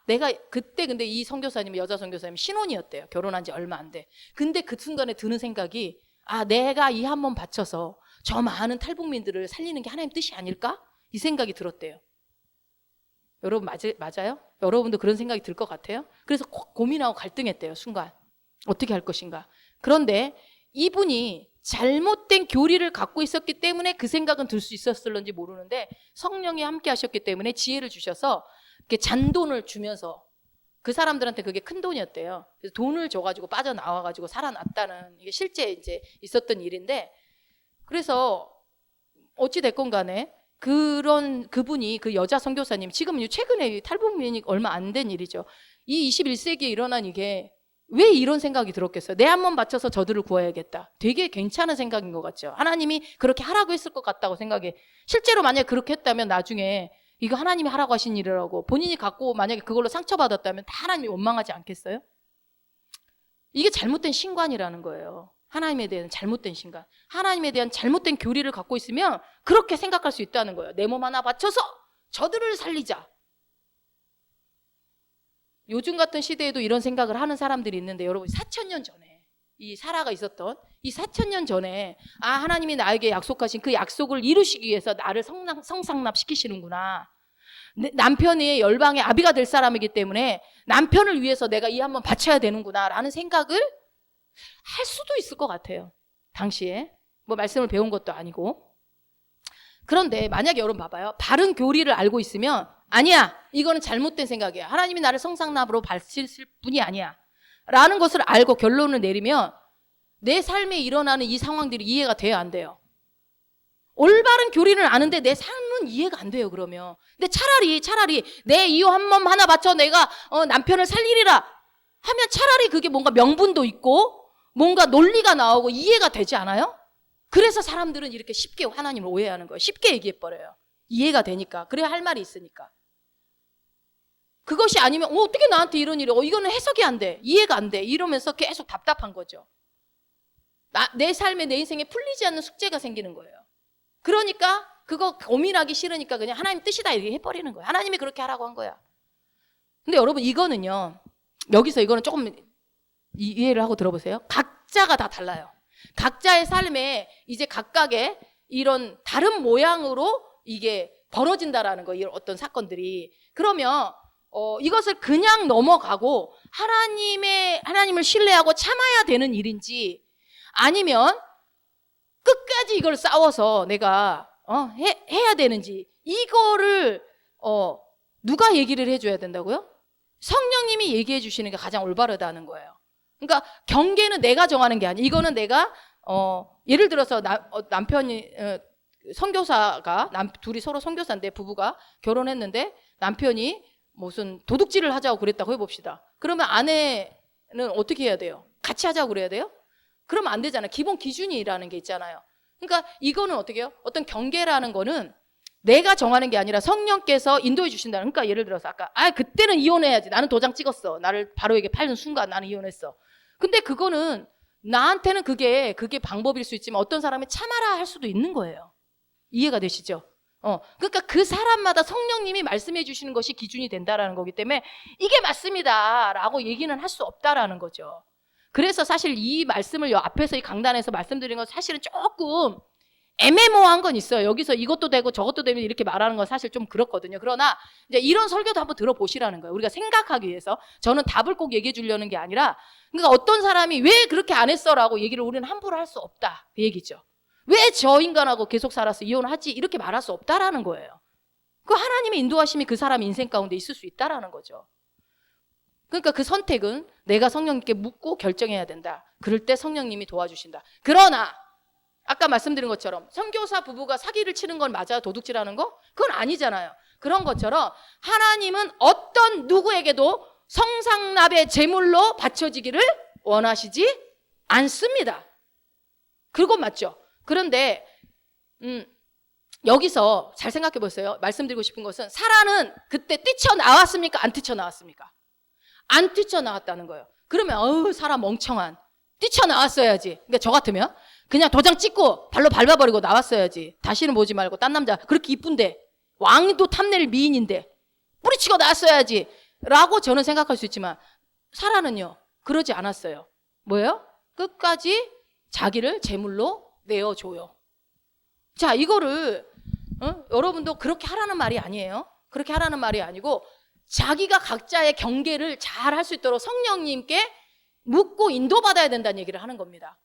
내가 그때 근데 이 선교사님, 여자 선교사님 신혼이었대요. 결혼한 지 얼마 안 돼. 근데 그 순간에 드는 생각이 내가 이 한 번 바쳐서 저 많은 탈북민들을 살리는 게 하나님 뜻이 아닐까? 이 생각이 들었대요. 여러분 맞아요? 여러분도 그런 생각이 들 것 같아요? 그래서 고민하고 갈등했대요. 순간 어떻게 할 것인가. 그런데 이분이 잘못된 교리를 갖고 있었기 때문에 그 생각은 들 수 있었을런지 모르는데 성령이 함께 하셨기 때문에 지혜를 주셔서 이렇게 잔돈을 주면서 그 사람들한테 그게 큰 돈이었대요. 그래서 돈을 줘가지고 빠져나와가지고 살아났다는, 이게 실제 이제 있었던 일인데, 그래서 어찌 됐건 간에 그분이, 그 여자 선교사님, 지금 최근에 탈북민이 얼마 안 된 일이죠. 이 21세기에 일어난 이게 왜 이런 생각이 들었겠어요? 내 한 번 바쳐서 저들을 구해야겠다. 되게 괜찮은 생각인 것 같죠. 하나님이 그렇게 하라고 했을 것 같다고 생각해. 실제로 만약에 그렇게 했다면 나중에 이거 하나님이 하라고 하신 일이라고 본인이 갖고 만약에 그걸로 상처받았다면 다 하나님이 원망하지 않겠어요? 이게 잘못된 신관이라는 거예요. 하나님에 대한 잘못된 신관. 하나님에 대한 잘못된 교리를 갖고 있으면 그렇게 생각할 수 있다는 거예요. 내 몸 하나 바쳐서 저들을 살리자. 요즘 같은 시대에도 이런 생각을 하는 사람들이 있는데, 여러분 4,000년 전에 이 사라가 있었던 이 4,000년 전에 하나님이 나에게 약속하신 그 약속을 이루시기 위해서 나를 성상납시키시는구나. 남편이 열방의 아비가 될 사람이기 때문에 남편을 위해서 내가 이 한번 바쳐야 되는구나 라는 생각을 할 수도 있을 것 같아요. 당시에 뭐 말씀을 배운 것도 아니고. 그런데 만약에 여러분 봐봐요. 바른 교리를 알고 있으면 아니야, 이거는 잘못된 생각이야. 하나님이 나를 성상납으로 바치실 분이 아니야 라는 것을 알고 결론을 내리면 내 삶에 일어나는 이 상황들이 이해가 돼요, 안 돼요? 올바른 교리를 아는데 내 삶은 이해가 안 돼요. 그러면 근데 차라리 내 이유 한 몸 하나 바쳐 내가 남편을 살리리라 하면 차라리 그게 뭔가 명분도 있고 뭔가 논리가 나오고 이해가 되지 않아요? 그래서 사람들은 이렇게 쉽게 하나님을 오해하는 거예요. 쉽게 얘기해버려요. 이해가 되니까. 그래야 할 말이 있으니까. 그것이 아니면 어떻게 나한테 이런 일이, 이거는 해석이 안 돼, 이해가 안 돼, 이러면서 계속 답답한 거죠. 내 삶에, 내 인생에 풀리지 않는 숙제가 생기는 거예요. 그러니까 그거 고민하기 싫으니까 그냥 하나님 뜻이다 이렇게 해버리는 거예요. 하나님이 그렇게 하라고 한 거야. 근데 여러분 이거는요, 여기서 이거는 조금 이해를 하고 들어보세요. 각자가 다 달라요. 각자의 삶에 이제 각각의 이런 다른 모양으로 이게 벌어진다라는 거, 이런 어떤 사건들이. 그러면 이것을 그냥 넘어가고 하나님을 신뢰하고 참아야 되는 일인지, 아니면 끝까지 이걸 싸워서 내가 해야 되는지, 이거를 누가 얘기를 해줘야 된다고요? 성령님이 얘기해 주시는 게 가장 올바르다는 거예요. 그러니까 경계는 내가 정하는 게 아니에요. 이거는 내가 예를 들어서 남편이 선교사가 둘이 서로 선교사인데 부부가 결혼했는데 남편이 무슨 도둑질을 하자고 그랬다고 해봅시다. 그러면 아내는 어떻게 해야 돼요? 같이 하자고 그래야 돼요? 그러면 안 되잖아요. 기본 기준이라는 게 있잖아요. 그러니까 이거는 어떻게 해요? 어떤 경계라는 거는 내가 정하는 게 아니라 성령께서 인도해 주신다는. 그러니까 예를 들어서 아까 그때는 이혼해야지, 나는 도장 찍었어, 나를 바로에게 팔는 순간 나는 이혼했어. 근데 그거는 나한테는 그게 방법일 수 있지만 어떤 사람이 참아라 할 수도 있는 거예요. 이해가 되시죠? 그러니까 그 사람마다 성령님이 말씀해 주시는 것이 기준이 된다라는 거기 때문에 이게 맞습니다라고 얘기는 할 수 없다라는 거죠. 그래서 사실 이 말씀을 앞에서 이 강단에서 말씀드린 건 사실은 조금 애매모호한 건 있어요. 여기서 이것도 되고 저것도 되면 이렇게 말하는 건 사실 좀 그렇거든요. 그러나 이제 이런 설교도 한번 들어보시라는 거예요. 우리가 생각하기 위해서. 저는 답을 꼭 얘기해 주려는 게 아니라, 그러니까 어떤 사람이 왜 그렇게 안 했어라고 얘기를 우리는 함부로 할 수 없다, 그 얘기죠. 왜 저 인간하고 계속 살아서 이혼하지 이렇게 말할 수 없다라는 거예요. 그 하나님의 인도하심이 그 사람 인생 가운데 있을 수 있다라는 거죠. 그러니까 그 선택은 내가 성령님께 묻고 결정해야 된다. 그럴 때 성령님이 도와주신다. 그러나 아까 말씀드린 것처럼 선교사 부부가 사기를 치는 건 맞아요? 도둑질하는 거? 그건 아니잖아요. 그런 것처럼 하나님은 어떤 누구에게도 성상납의 제물로 바쳐지기를 원하시지 않습니다. 그건 맞죠. 그런데 여기서 잘 생각해 보세요. 말씀드리고 싶은 것은 사라는 그때 뛰쳐나왔습니까? 안 뛰쳐나왔습니까? 안 뛰쳐나왔다는 거예요. 그러면 사라 멍청한, 뛰쳐나왔어야지. 그러니까 저 같으면 그냥 도장 찍고 발로 밟아버리고 나왔어야지. 다시는 보지 말고 딴 남자 그렇게 이쁜데, 왕도 탐낼 미인인데 뿌리치고 나왔어야지 라고 저는 생각할 수 있지만, 사라는요 그러지 않았어요. 뭐예요? 끝까지 자기를 제물로 내어줘요. 자, 이거를 여러분도 그렇게 하라는 말이 아니에요. 그렇게 하라는 말이 아니고, 자기가 각자의 경계를 잘 할 수 있도록 성령님께 묻고 인도받아야 된다는 얘기를 하는 겁니다.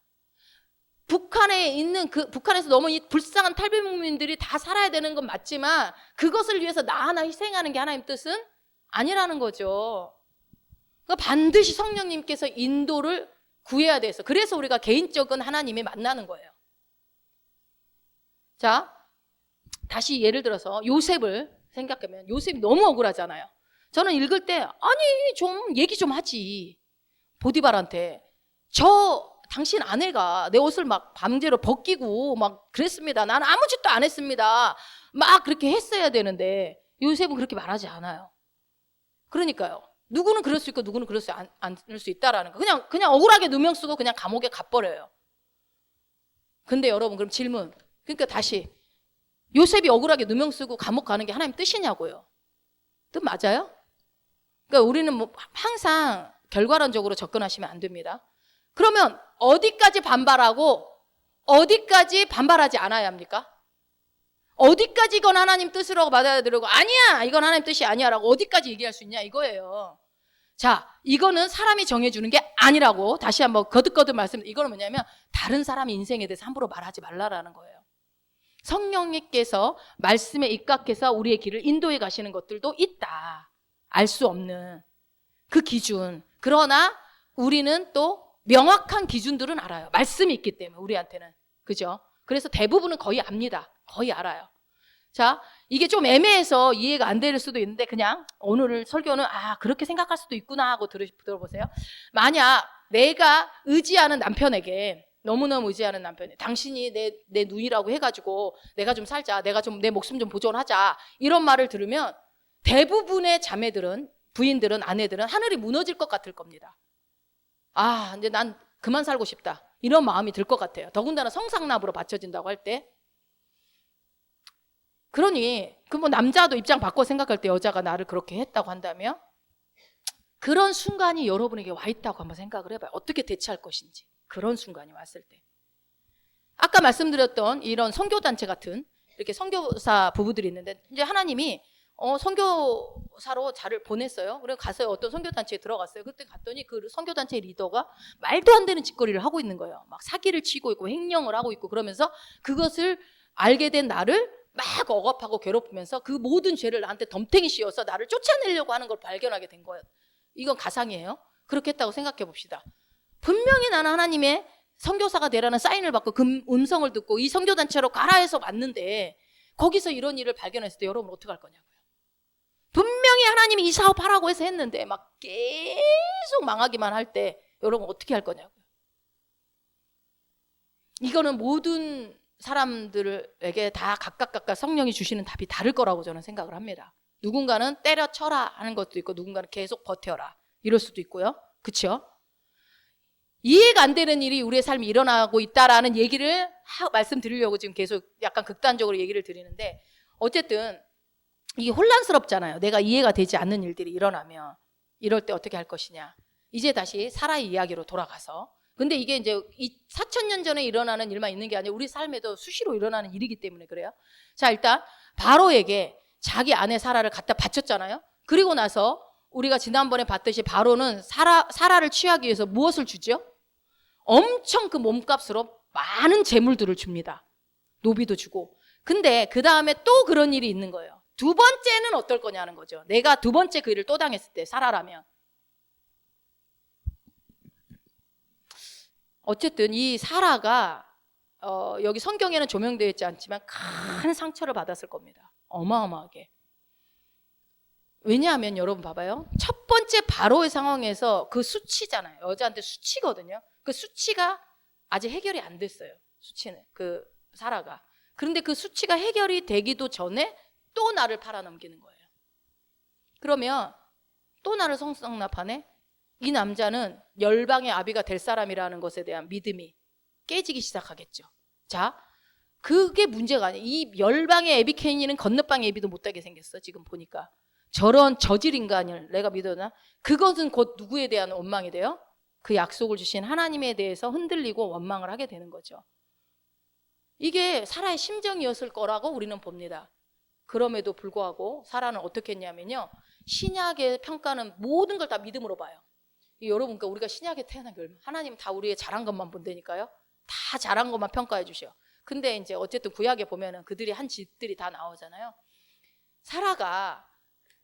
북한에 있는 북한에서 너무 이 불쌍한 탈북민들이 다 살아야 되는 건 맞지만, 그것을 위해서 나 하나 희생하는 게 하나님 뜻은 아니라는 거죠. 그러니까 반드시 성령님께서 인도를 구해야 돼서, 그래서 우리가 개인적인 하나님이 만나는 거예요. 자, 다시 예를 들어서 요셉을 생각하면, 요셉이 너무 억울하잖아요. 저는 읽을 때 아니 좀 얘기 좀 하지. 보디발한테 당신 아내가 내 옷을 막 밤새로 벗기고 막 그랬습니다. 나는 아무 짓도 안 했습니다. 막 그렇게 했어야 되는데 요셉은 그렇게 말하지 않아요. 그러니까요. 누구는 그럴 수 있고 누구는 그럴 수 않을 수 있다라는 거. 그냥 억울하게 누명 쓰고 그냥 감옥에 가버려요. 근데 여러분, 그럼 질문. 그러니까 다시, 요셉이 억울하게 누명 쓰고 감옥 가는 게 하나님 뜻이냐고요? 뜻 맞아요? 그러니까 우리는 뭐 항상 결과론적으로 접근하시면 안 됩니다. 그러면 어디까지 반발하고 어디까지 반발하지 않아야 합니까? 어디까지 이건 하나님 뜻이라고 받아들이고 아니야 이건 하나님 뜻이 아니야 라고 어디까지 얘기할 수 있냐 이거예요. 자, 이거는 사람이 정해주는 게 아니라고 다시 한번 거듭거듭 이거는 뭐냐면, 다른 사람의 인생에 대해서 함부로 말하지 말라라는 거예요. 성령님께서 말씀에 입각해서 우리의 길을 인도해 가시는 것들도 있다. 알 수 없는 그 기준. 그러나 우리는 또 명확한 기준들은 알아요. 말씀이 있기 때문에 우리한테는. 그죠? 그래서 대부분은 거의 압니다. 거의 알아요. 자, 이게 좀 애매해서 이해가 안 될 수도 있는데, 그냥 오늘 설교는 그렇게 생각할 수도 있구나 하고 들어보세요. 만약 내가 의지하는 남편에게, 너무너무 의지하는 남편이 당신이 내 눈이라고 해가지고 내가 좀 살자, 내가 좀 내 목숨 좀 보존하자, 이런 말을 들으면 대부분의 자매들은, 부인들은, 아내들은 하늘이 무너질 것 같을 겁니다. 이제 난 그만 살고 싶다, 이런 마음이 들 것 같아요. 더군다나 성상납으로 바쳐진다고 할 때. 그러니 뭐 남자도 입장 바꿔 생각할 때 여자가 나를 그렇게 했다고 한다면, 그런 순간이 여러분에게 와 있다고 한번 생각을 해봐요. 어떻게 대처할 것인지. 그런 순간이 왔을 때. 아까 말씀드렸던 이런 선교단체 같은 이렇게 선교사 부부들이 있는데, 이제 하나님이 선교사로 자를 보냈어요. 그래서 가서 어떤 선교단체에 들어갔어요. 그때 갔더니 그 선교단체 리더가 말도 안 되는 짓거리를 하고 있는 거예요. 막 사기를 치고 있고 횡령을 하고 있고, 그러면서 그것을 알게 된 나를 막 억압하고 괴롭히면서 그 모든 죄를 나한테 덤탱이 씌워서 나를 쫓아내려고 하는 걸 발견하게 된 거예요. 이건 가상이에요. 그렇게 했다고 생각해 봅시다. 분명히 나는 하나님의 선교사가 되라는 사인을 받고 그 음성을 듣고 이 선교단체로 가라 해서 왔는데, 거기서 이런 일을 발견했을 때 여러분 어떻게 할 거냐고요. 분명히 하나님이 이 사업 하라고 해서 했는데 막 계속 망하기만 할 때 여러분 어떻게 할 거냐고요. 이거는 모든 사람들에게 다 각각 성령이 주시는 답이 다를 거라고 저는 생각을 합니다. 누군가는 때려쳐라 하는 것도 있고, 누군가는 계속 버텨라 이럴 수도 있고요. 그렇죠? 이해가 안 되는 일이 우리의 삶에 일어나고 있다라는 얘기를 말씀드리려고 지금 계속 약간 극단적으로 얘기를 드리는데, 어쨌든 이게 혼란스럽잖아요. 내가 이해가 되지 않는 일들이 일어나면 이럴 때 어떻게 할 것이냐. 이제 다시 사라의 이야기로 돌아가서, 근데 이게 이제 4,000년 전에 일어나는 일만 있는 게 아니라 우리 삶에도 수시로 일어나는 일이기 때문에 그래요. 자, 일단 바로에게 자기 아내 사라를 갖다 바쳤잖아요. 그리고 나서 우리가 지난번에 봤듯이 바로는 사라를 취하기 위해서 무엇을 주죠? 엄청 그 몸값으로 많은 재물들을 줍니다. 노비도 주고. 근데 그 다음에 또 그런 일이 있는 거예요. 두 번째는 어떨 거냐는 거죠. 내가 두 번째 그 일을 또 당했을 때, 사라라면. 어쨌든 이 사라가 여기 성경에는 조명되어 있지 않지만 큰 상처를 받았을 겁니다. 어마어마하게. 왜냐하면 여러분 봐봐요. 첫 번째 바로의 상황에서 그 수치잖아요. 여자한테 수치거든요. 그 수치가 아직 해결이 안 됐어요. 수치는 그 사라가. 그런데 그 수치가 해결이 되기도 전에 또 나를 팔아넘기는 거예요. 그러면 또 나를 성상납하네? 이 남자는 열방의 아비가 될 사람이라는 것에 대한 믿음이 깨지기 시작하겠죠. 자, 그게 문제가 아니에요. 이 열방의 애비 케인이는 건너방의 애비도 못되게 생겼어. 지금 보니까. 저런 저질 인간을 내가 믿었나? 그것은 곧 누구에 대한 원망이 돼요? 그 약속을 주신 하나님에 대해서 흔들리고 원망을 하게 되는 거죠. 이게 사라의 심정이었을 거라고 우리는 봅니다. 그럼에도 불구하고 사라는 어떻게 했냐면요. 신약의 평가는 모든 걸 다 믿음으로 봐요. 여러분, 그러니까 우리가 신약에 태어난 게 얼마나, 하나님은 다 우리의 잘한 것만 본다니까요. 다 잘한 것만 평가해 주셔. 근데 이제 어쨌든 구약에 보면은 그들이 한 짓들이 다 나오잖아요. 사라가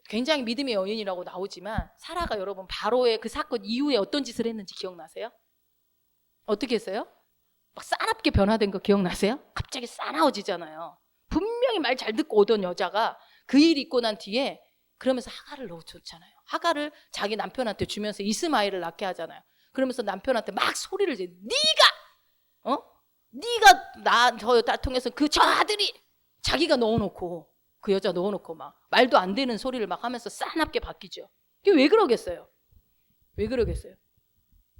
굉장히 믿음의 여인이라고 나오지만 사라가 여러분 바로의 그 사건 이후에 어떤 짓을 했는지 기억나세요? 어떻게 했어요? 막 싸납게 변화된 거 기억나세요? 갑자기 싸나워지잖아요. 분명히 말 잘 듣고 오던 여자가 그 일 있고 난 뒤에 그러면서 하갈을 놓쳤잖아요. 하갈을 자기 남편한테 주면서 이스마엘을 낳게 하잖아요. 그러면서 남편한테 막 소리를 지. 네가 저 통해서 저 아들이 자기가 넣어놓고 그 여자 넣어놓고 막 말도 안 되는 소리를 막 하면서 싸납게 바뀌죠. 이게 왜 그러겠어요? 왜 그러겠어요?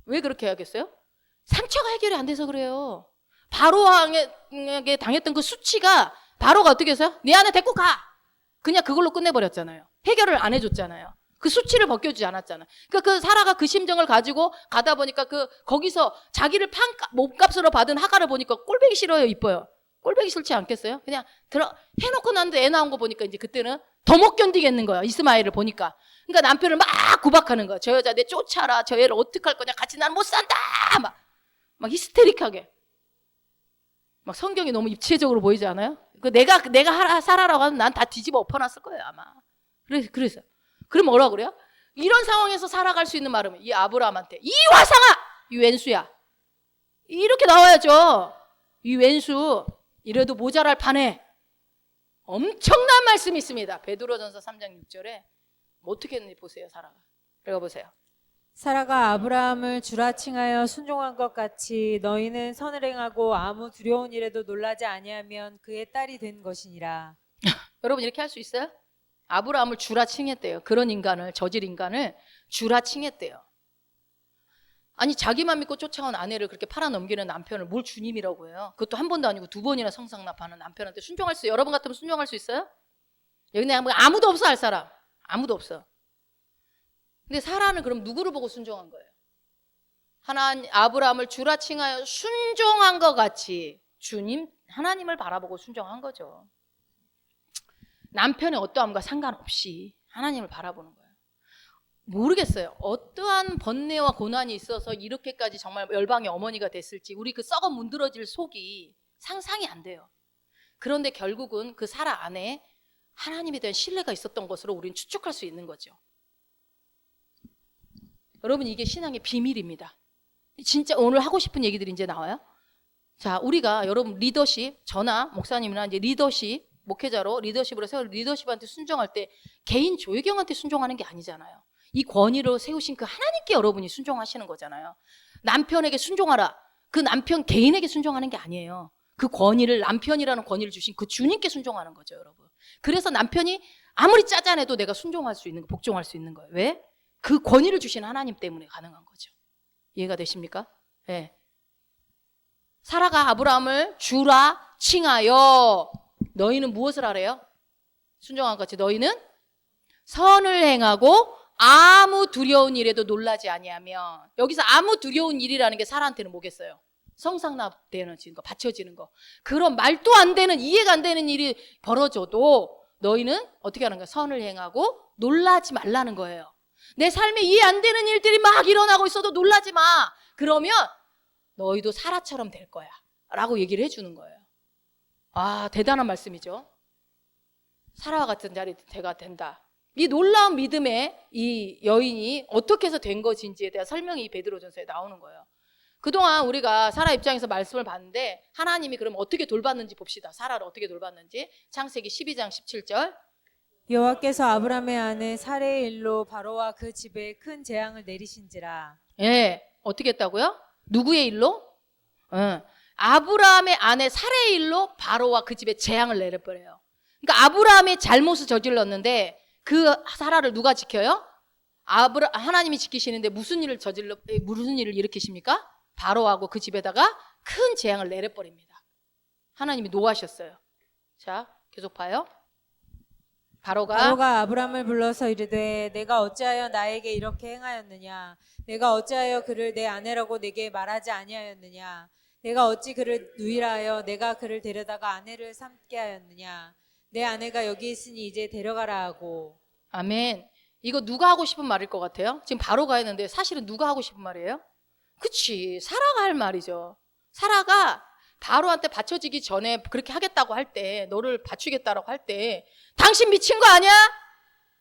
왜 그렇게 해야겠어요? 상처가 해결이 안 돼서 그래요. 바로에게 당했던 그 수치가 바로가 어떻게 해서요? 네 안에 데리고 가! 그냥 그걸로 끝내버렸잖아요. 해결을 안 해줬잖아요. 그 수치를 벗겨주지 않았잖아요. 그러니까 그 사라가 그 심정을 가지고 가다 보니까 거기서 자기를 몸값으로 받은 하갈을 보니까 꼴보기 싫어요, 이뻐요? 꼴보기 싫지 않겠어요? 그냥 해놓고 난데 애 나온 거 보니까 이제 그때는 더 못 견디겠는 거예요. 이스마엘을 보니까. 그러니까 남편을 막 구박하는 거야. 저 여자 내 쫓아라. 저 애를 어떡할 거냐. 같이 난 못 산다. 막 히스테릭하게. 막 성경이 너무 입체적으로 보이지 않아요? 내가 살아라고 하면 난 다 뒤집어 엎어놨을 거예요, 아마. 그래서. 그럼 뭐라 그래요? 이런 상황에서 살아갈 수 있는 말은 이 아브라함한테 이 화상아! 이 왼수야. 이렇게 나와야죠. 이 왼수. 이래도 모자랄 판에. 엄청난 말씀이 있습니다. 베드로전서 3장 6절에 어떻게 했는지 보세요, 사라가. 읽어보세요. 사라가 아브라함을 주라 칭하여 순종한 것 같이 너희는 선을 행하고 아무 두려운 일에도 놀라지 아니하면 그의 딸이 된 것이니라. 여러분 이렇게 할 수 있어요? 아브라함을 주라 칭했대요. 그런 인간을, 저질 인간을 주라 칭했대요. 아니 자기만 믿고 쫓아온 아내를 그렇게 팔아넘기는 남편을 뭘 주님이라고 해요? 그것도 한 번도 아니고 2번이나 성상납하는 남편한테 순종할 수, 여러분 같으면 순종할 수 있어요? 여기 내가 아무도 없어 할 사람. 아무도 없어. 근데 사라는 그럼 누구를 보고 순종한 거예요? 아브라함을 주라 칭하여 순종한 것 같이 주님, 하나님을 바라보고 순종한 거죠. 남편의 어떠함과 상관없이 하나님을 바라보는 거예요. 모르겠어요. 어떠한 번뇌와 고난이 있어서 이렇게까지 정말 열방의 어머니가 됐을지 우리 그 썩어 문드러질 속이 상상이 안 돼요. 그런데 결국은 그 사라 안에 하나님에 대한 신뢰가 있었던 것으로 우리는 추측할 수 있는 거죠. 여러분 이게 신앙의 비밀입니다. 진짜 오늘 하고 싶은 얘기들이 이제 나와요. 자, 우리가 여러분 리더십, 저나 목사님이나 이제 리더십, 목회자로 리더십으로 세워 리더십한테 순종할 때 개인 조혜경한테 순종하는 게 아니잖아요. 이 권위로 세우신 그 하나님께 여러분이 순종하시는 거잖아요. 남편에게 순종하라. 그 남편 개인에게 순종하는 게 아니에요. 그 권위를, 남편이라는 권위를 주신 그 주님께 순종하는 거죠, 여러분. 그래서 남편이 아무리 짜잔해도 내가 순종할 수 있는 거, 복종할 수 있는 거예요. 왜? 그 권위를 주신 하나님 때문에 가능한 거죠. 이해가 되십니까? 네. 사라가 아브라함을 주라 칭하여 너희는 무엇을 하래요? 순종한 것 같이 너희는 선을 행하고 아무 두려운 일에도 놀라지 아니하면, 여기서 아무 두려운 일이라는 게 사라한테는 뭐겠어요? 성상납되는 거, 받쳐지는 거. 그런 말도 안 되는, 이해가 안 되는 일이 벌어져도 너희는 어떻게 하는 거예요? 선을 행하고 놀라지 말라는 거예요. 내 삶에 이해 안 되는 일들이 막 일어나고 있어도 놀라지 마. 그러면 너희도 사라처럼 될 거야 라고 얘기를 해주는 거예요. 아, 대단한 말씀이죠. 사라와 같은 자리가 된다. 이 놀라운 믿음의 이 여인이 어떻게 해서 된 것인지에 대한 설명이 이 베드로전서에 나오는 거예요. 그동안 우리가 사라 입장에서 말씀을 봤는데 하나님이 그럼 어떻게 돌봤는지 봅시다. 사라를 어떻게 돌봤는지. 창세기 12장 17절. 여호와께서 아브라함의 아내 사레의 일로 바로와 그 집에 큰 재앙을 내리신지라. 예, 어떻게 했다고요? 누구의 일로? 아브라함의 아내 사라의 일로 바로와 그 집에 재앙을 내려버려요. 그러니까 아브라함이 잘못을 저질렀는데 그 사라를 누가 지켜요? 하나님이 지키시는데 무슨 일을 일으키십니까? 바로하고 그 집에다가 큰 재앙을 내려버립니다. 하나님이 노하셨어요. 자, 계속 봐요. 바로가 아브라함을 불러서 이르되 내가 어찌하여 나에게 이렇게 행하였느냐? 내가 어찌하여 그를 내 아내라고 내게 말하지 아니하였느냐? 내가 어찌 그를 누이라 하여 내가 그를 데려다가 아내를 삼게 하였느냐? 내 아내가 여기 있으니 이제 데려가라 하고. 아멘. 이거 누가 하고 싶은 말일 것 같아요? 지금 바로가 했는데 사실은 누가 하고 싶은 말이에요? 그치, 사라가 할 말이죠. 사라가 바로한테 받쳐지기 전에 그렇게 하겠다고 할 때, 너를 받치겠다라고 할 때 당신 미친 거 아니야?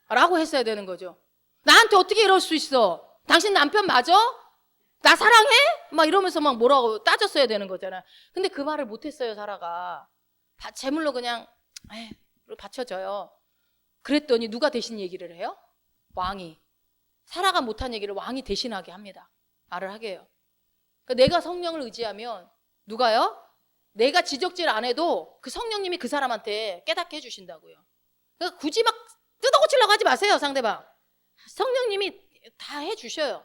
라고 했어야 되는 거죠. 나한테 어떻게 이럴 수 있어? 당신 남편 맞아? 나 사랑해? 막 이러면서 막 뭐라고 따졌어야 되는 거잖아. 근데 그 말을 못했어요, 사라가. 제물로 그냥 받쳐져요. 그랬더니 누가 대신 얘기를 해요? 왕이. 사라가 못한 얘기를 왕이 대신하게 합니다. 말을 하게 해요. 그러니까 내가 성령을 의지하면 누가요? 내가 지적질 안 해도 그 성령님이 그 사람한테 깨닫게 해주신다고요. 그러니까 굳이 막 뜯어고치려고 하지 마세요, 상대방. 성령님이 다 해주셔요.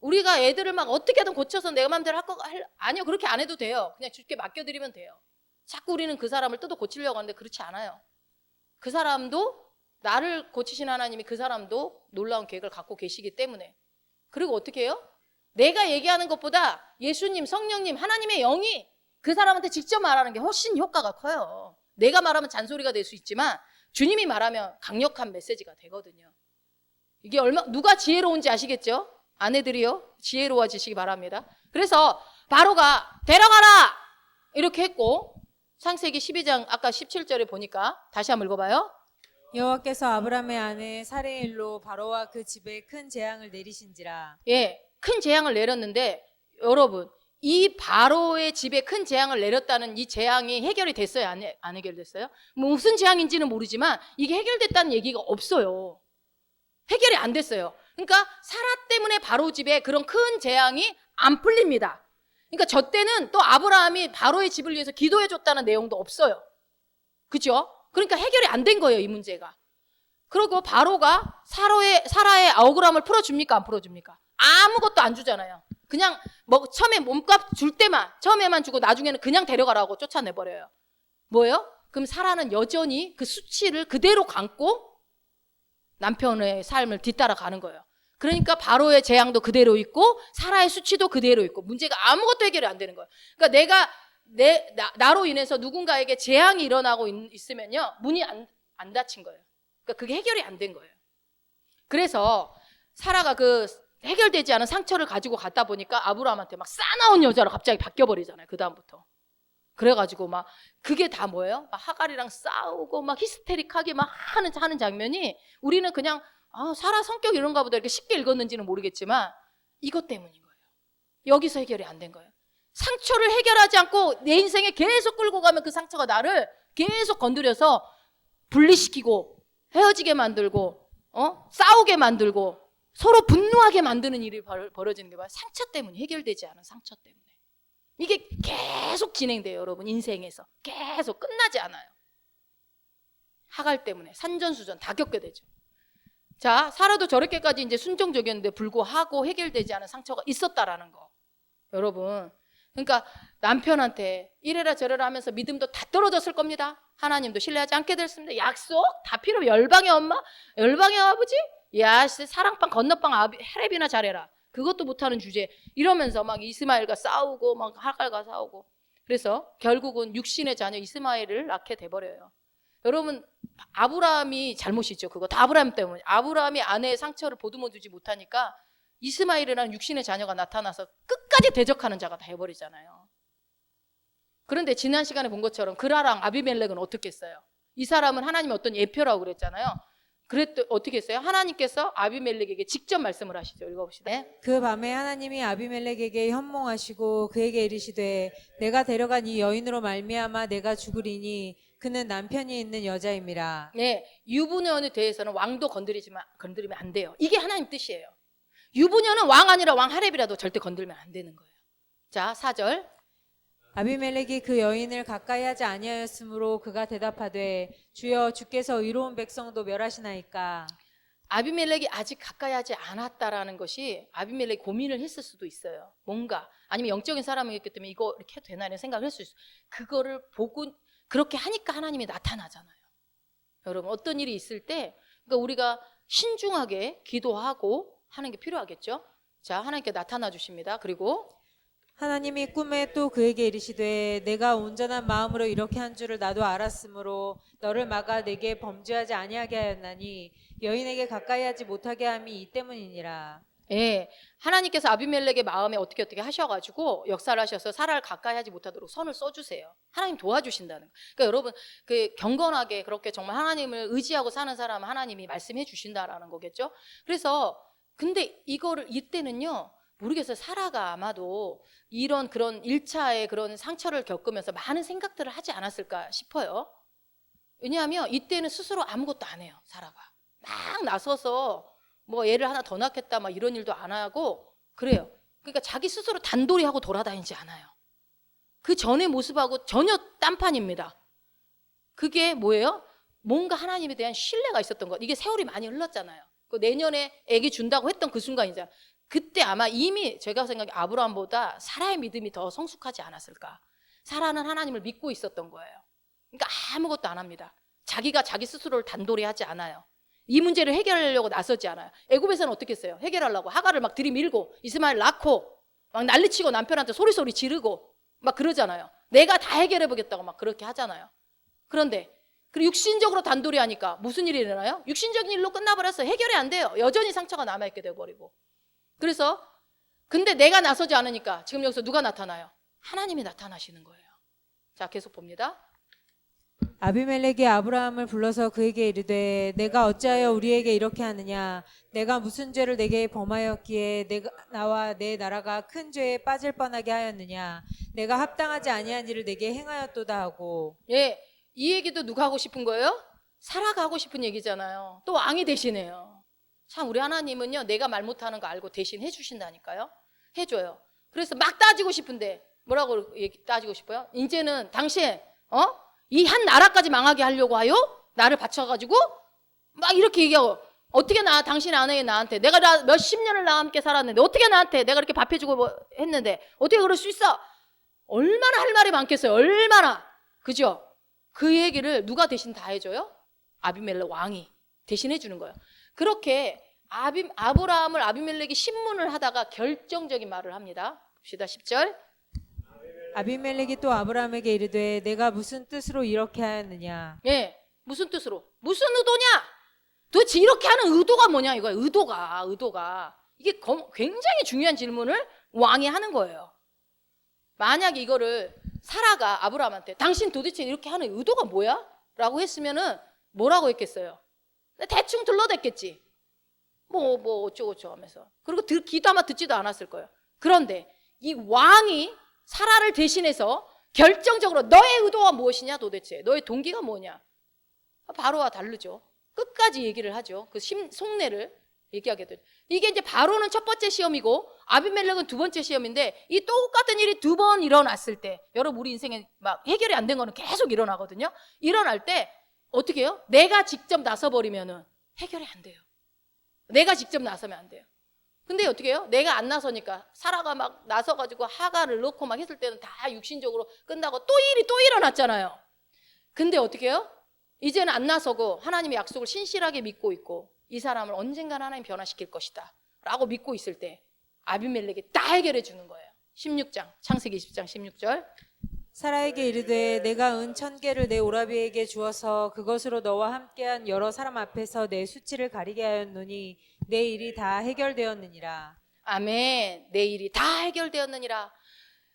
우리가 애들을 막 어떻게든 고쳐서 내가 마음대로 아니요, 그렇게 안 해도 돼요. 그냥 주께 맡겨드리면 돼요. 자꾸 우리는 그 사람을 뜯어 고치려고 하는데 그렇지 않아요. 그 사람도 나를 고치신 하나님이 그 사람도 놀라운 계획을 갖고 계시기 때문에. 그리고 어떻게 해요? 내가 얘기하는 것보다 예수님, 성령님, 하나님의 영이 그 사람한테 직접 말하는 게 훨씬 효과가 커요. 내가 말하면 잔소리가 될 수 있지만 주님이 말하면 강력한 메시지가 되거든요. 이게 누가 지혜로운지 아시겠죠? 아내들이요, 지혜로워지시기 바랍니다. 그래서 바로가 데려가라! 이렇게 했고, 창세기 12장 아까 17절에 보니까 다시 한번 읽어봐요. 여호와께서 아브라함의 아내 사레의 일로 바로와 그 집에 큰 재앙을 내리신지라. 예, 큰 재앙을 내렸는데 여러분, 이 바로의 집에 큰 재앙을 내렸다는 이 재앙이 해결이 됐어요? 안 해결됐어요? 무슨 재앙인지는 모르지만 이게 해결됐다는 얘기가 없어요. 해결이 안 됐어요. 그러니까 사라 때문에 바로 집에 그런 큰 재앙이 안 풀립니다. 그러니까 저 때는 또 아브라함이 바로의 집을 위해서 기도해 줬다는 내용도 없어요. 그죠? 그러니까 해결이 안 된 거예요, 이 문제가. 그리고 바로가 사라의 억울함을 풀어줍니까? 안 풀어줍니까? 아무것도 안 주잖아요. 그냥 처음에 몸값 줄 때만, 처음에만 주고 나중에는 그냥 데려가라고 쫓아내버려요. 뭐예요? 그럼 사라는 여전히 그 수치를 그대로 감고 남편의 삶을 뒤따라가는 거예요. 그러니까 바로의 재앙도 그대로 있고 사라의 수치도 그대로 있고 문제가 아무것도 해결이 안 되는 거예요. 그러니까 나로 인해서 누군가에게 재앙이 일어나고 있으면요, 문이 안 닫힌 거예요. 그러니까 그게 해결이 안 된 거예요. 그래서 사라가 그 해결되지 않은 상처를 가지고 갔다 보니까 아브라함한테 막 싸나운 여자로 갑자기 바뀌어버리잖아요, 그 다음부터. 그래가지고 막 그게 다 뭐예요? 막 하갈이랑 싸우고 막 히스테릭하게 막 하는 장면이 우리는 그냥 사라 성격 이런가 보다 이렇게 쉽게 읽었는지는 모르겠지만 이것 때문인 거예요. 여기서 해결이 안 된 거예요. 상처를 해결하지 않고 내 인생에 계속 끌고 가면 그 상처가 나를 계속 건드려서 분리시키고 헤어지게 만들고 싸우게 만들고 서로 분노하게 만드는 일이 벌어지는 게 뭐예요? 상처 때문에, 해결되지 않은 상처 때문에. 이게 계속 진행돼요, 여러분. 인생에서 계속 끝나지 않아요. 하갈 때문에 산전수전 다 겪게 되죠. 자, 사라도 저렇게까지 이제 순종적이었는데 불구하고 해결되지 않은 상처가 있었다라는 거. 여러분, 그러니까 남편한테 이래라 저래라 하면서 믿음도 다 떨어졌을 겁니다. 하나님도 신뢰하지 않게 됐습니다. 약속 다 필요 없어. 열방의 엄마, 열방의 아버지, 야 사랑방 건너방 헤렙이나 잘해라. 그것도 못하는 주제 이러면서 막 이스마엘과 싸우고 막 하갈과 싸우고. 그래서 결국은 육신의 자녀 이스마엘을 낳게 돼버려요. 여러분, 아브라함이 잘못이죠. 그거 다 아브라함 때문에. 아브라함이 아내의 상처를 보듬어주지 못하니까 이스마엘이라는 육신의 자녀가 나타나서 끝까지 대적하는 자가 다 해버리잖아요. 그런데 지난 시간에 본 것처럼 그라랑 아비멜렉은 어떻게 했어요? 이 사람은 하나님의 어떤 예표라고 그랬잖아요. 그랬더 어떻게 했어요? 하나님께서 아비멜렉에게 직접 말씀을 하시죠. 읽어봅시다. 네. 그 밤에 하나님이 아비멜렉에게 현몽하시고 그에게 이르시되 내가 데려간 이 여인으로 말미암아 내가 죽으리니 그는 남편이 있는 여자임이라. 네, 유부녀에 대해서는 왕도 건드리면 안 돼요. 이게 하나님 뜻이에요. 유부녀는 왕 아니라 왕 하렙이라도 절대 건들면 안 되는 거예요. 자, 4절. 아비멜렉이 그 여인을 가까이 하지 아니하였으므로 그가 대답하되 주여 주께서 의로운 백성도 멸하시나이까. 아비멜렉이 아직 가까이 하지 않았다라는 것이 아비멜렉이 고민을 했을 수도 있어요. 뭔가 아니면 영적인 사람이었기 때문에 이거 이렇게 해도 되나 이런 생각을 했을 수 있어요. 그거를 보고 그렇게 하니까 하나님이 나타나잖아요. 여러분 어떤 일이 있을 때 그러니까 우리가 신중하게 기도하고 하는 게 필요하겠죠. 자, 하나님께 나타나 주십니다. 그리고 하나님이 꿈에 또 그에게 이르시되 내가 온전한 마음으로 이렇게 한 줄을 나도 알았으므로 너를 막아 내게 범죄하지 아니하게 하였나니 여인에게 가까이 하지 못하게 함이 이 때문이니라. 예, 하나님께서 아비멜렉의 마음에 어떻게 하셔가지고 역사를 하셔서 사라를 가까이 하지 못하도록 선을 써주세요. 하나님 도와주신다는 거. 그러니까 여러분 그 경건하게 그렇게 정말 하나님을 의지하고 사는 사람은 하나님이 말씀해 주신다라는 거겠죠. 그래서 근데 이거를 이때는요 모르겠어요. 사라가 아마도 이런 그런 1차의 그런 상처를 겪으면서 많은 생각들을 하지 않았을까 싶어요. 왜냐하면 이때는 스스로 아무것도 안 해요. 사라가 막 나서서 뭐 애를 하나 더 낳겠다 막 이런 일도 안 하고 그래요. 그러니까 자기 스스로 단돌이 하고 돌아다니지 않아요. 그 전의 모습하고 전혀 딴판입니다. 그게 뭐예요? 뭔가 하나님에 대한 신뢰가 있었던 것. 이게 세월이 많이 흘렀잖아요. 그 내년에 애기 준다고 했던 그 순간이잖아요. 그때 아마 이미 제가 생각해 아브라함보다 사라의 믿음이 더 성숙하지 않았을까. 사라는 하나님을 믿고 있었던 거예요. 그러니까 아무것도 안 합니다. 자기가 자기 스스로를 단돌이 하지 않아요. 이 문제를 해결하려고 나서지 않아요. 애굽에서는 어떻게 했어요? 해결하려고 하갈을 막 들이밀고 이스마엘 낳고 막 난리치고 남편한테 소리소리 지르고 막 그러잖아요. 내가 다 해결해 보겠다고 막 그렇게 하잖아요. 그런데 그리고 육신적으로 단돌이 하니까 무슨 일이 일어나요? 육신적인 일로 끝나버려서 해결이 안 돼요. 여전히 상처가 남아있게 돼버리고. 그래서 근데 내가 나서지 않으니까 지금 여기서 누가 나타나요? 하나님이 나타나시는 거예요. 자, 계속 봅니다. 아비멜렉이 아브라함을 불러서 그에게 이르되 내가 어찌하여 우리에게 이렇게 하느냐 내가 무슨 죄를 내게 범하였기에 내가 나와 내 나라가 큰 죄에 빠질 뻔하게 하였느냐 내가 합당하지 아니한 일을 내게 행하였도다 하고. 예, 이 얘기도 누가 하고 싶은 거예요? 사라가 하고 싶은 얘기잖아요. 또 왕이 대신해요. 참 우리 하나님은요 내가 말 못하는 거 알고 대신 해주신다니까요. 해줘요. 그래서 막 따지고 싶은데 뭐라고 따지고 싶어요? 이제는 당신 이 한 나라까지 망하게 하려고 하요? 나를 바쳐가지고 막 이렇게 얘기하고 어떻게 당신 아내의 나한테 내가 몇십 년을 나와 함께 살았는데 어떻게 나한테 내가 이렇게 밥해주고 뭐 했는데 어떻게 그럴 수 있어? 얼마나 할 말이 많겠어요. 얼마나. 그죠? 그 얘기를 누가 대신 다 해줘요? 아비멜렉 왕이 대신 해주는 거예요. 그렇게 아브라함을 아비멜렉이 신문을 하다가 결정적인 말을 합니다. 봅시다. 10절. 아비멜렉이 또 아브라함에게 이르되 내가 무슨 뜻으로 이렇게 하였느냐. 예, 무슨 뜻으로? 무슨 의도냐? 도대체 이렇게 하는 의도가 뭐냐 이거야. 의도가 이게 굉장히 중요한 질문을 왕이 하는 거예요. 만약에 이거를 사라가 아브라함한테 당신 도대체 이렇게 하는 의도가 뭐야? 라고 했으면은 뭐라고 했겠어요? 대충 둘러댔겠지. 뭐 어쩌고저쩌고 하면서. 그리고 귀도 아마 듣지도 않았을 거예요. 그런데 이 왕이 사라를 대신해서 결정적으로 너의 의도가 무엇이냐 도대체 너의 동기가 뭐냐. 바로와 다르죠. 끝까지 얘기를 하죠. 그 속내를 얘기하게 되죠. 이게 이제 바로는 첫 번째 시험이고 아비멜렉은 두 번째 시험인데 이 똑같은 일이 두 번 일어났을 때 여러분 우리 인생에 막 해결이 안 된 거는 계속 일어나거든요. 일어날 때 어떻게 해요? 내가 직접 나서버리면은 해결이 안 돼요. 내가 직접 나서면 안 돼요. 근데 어떻게 해요? 내가 안 나서니까 사라가 막 나서가지고 하갈을 넣고 막 했을 때는 다 육신적으로 끝나고 또 일이 또 일어났잖아요. 근데 어떻게 해요? 이제는 안 나서고 하나님의 약속을 신실하게 믿고 있고 이 사람을 언젠간 하나님 변화시킬 것이다 라고 믿고 있을 때 아비멜렉이 다 해결해 주는 거예요. 16장 창세기 20장 16절. 사라에게 이르되 내가 은 1000개를 내 오라비에게 주어서 그것으로 너와 함께한 여러 사람 앞에서 내 수치를 가리게 하였노니 내 일이 다 해결되었느니라. 아멘. 내 일이 다 해결되었느니라.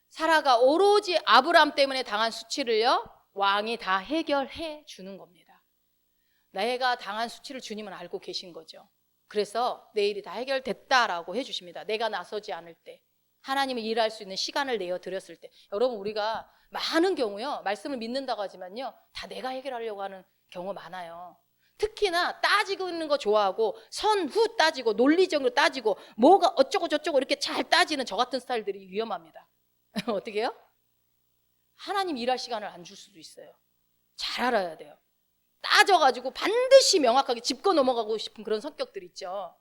사라가 오로지 아브라함 때문에 당한 수치를요 왕이 다 해결해 주는 겁니다. 내가 당한 수치를 주님은 알고 계신 거죠. 그래서 내 일이 다 해결됐다라고 해주십니다. 내가 나서지 않을 때, 하나님이 일할 수 있는 시간을 내어 드렸을 때. 여러분, 우리가 많은 경우요, 말씀을 믿는다고 하지만요, 다 내가 해결하려고 하는 경우 많아요. 특히나 따지고 있는 거 좋아하고 선후 따지고 논리적으로 따지고 뭐가 어쩌고 저쩌고 이렇게 잘 따지는 저 같은 스타일들이 위험합니다. 어떻게 해요? 하나님 일할 시간을 안 줄 수도 있어요. 잘 알아야 돼요. 따져가지고 반드시 명확하게 짚고 넘어가고 싶은 그런 성격들 있죠.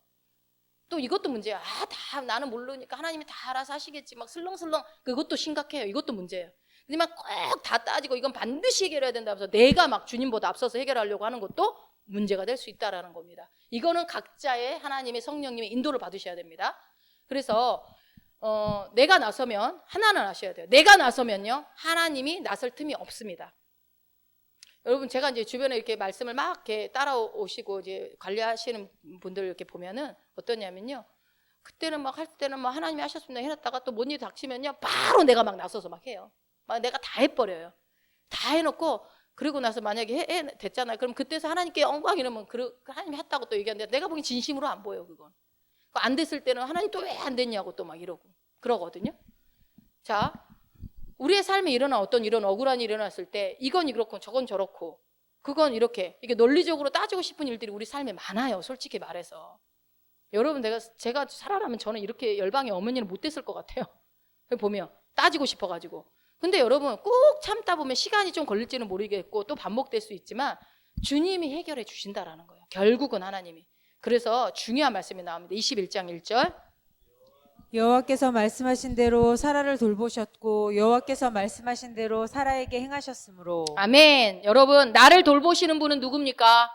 또 이것도 문제야. 다 나는 모르니까 하나님이 다 알아서 하시겠지. 막 슬렁슬렁. 그것도 심각해요. 이것도 문제예요. 근데 막 꼭 다 따지고 이건 반드시 해결해야 된다면서 내가 막 주님보다 앞서서 해결하려고 하는 것도 문제가 될 수 있다라는 겁니다. 이거는 각자의 하나님의 성령님의 인도를 받으셔야 됩니다. 그래서 내가 나서면 하나는 아셔야 돼요. 내가 나서면요, 하나님이 나설 틈이 없습니다. 여러분, 제가 이제 주변에 이렇게 말씀을 막 이렇게 따라오시고 이제 관리하시는 분들 이렇게 보면은 어떠냐면요, 그때는 막 할 때는 막 하나님이 하셨습니다 해놨다가 또 뭔 일이 닥치면요, 바로 내가 막 나서서 막 해요. 막 내가 다 해버려요. 다 해놓고 그리고 나서 만약에 됐잖아요. 그럼 그때서 하나님께 영광 이러면 하나님이 했다고 또 얘기하는데 내가 보기엔 진심으로 안 보여. 그건 안 됐을 때는 하나님 또 왜 안 됐냐고 또 막 이러고 그러거든요. 자, 우리의 삶에 일어난 어떤 이런 억울한 일이 일어났을 때 이건 이렇고 저건 저렇고 그건 이렇게 이게 논리적으로 따지고 싶은 일들이 우리 삶에 많아요. 솔직히 말해서. 여러분, 제가 살아라면 저는 이렇게 열방의 어머니는 못 됐을 것 같아요. 보면 따지고 싶어가지고. 근데 여러분, 꼭 참다 보면 시간이 좀 걸릴지는 모르겠고 또 반복될 수 있지만 주님이 해결해 주신다라는 거예요. 결국은 하나님이. 그래서 중요한 말씀이 나옵니다. 21장 1절. 여호와께서 말씀하신 대로 사라를 돌보셨고 여호와께서 말씀하신 대로 사라에게 행하셨으므로. 아멘. 여러분, 나를 돌보시는 분은 누굽니까?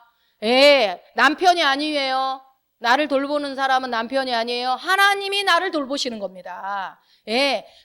남편이 아니에요. 나를 돌보는 사람은 남편이 아니에요. 하나님이 나를 돌보시는 겁니다.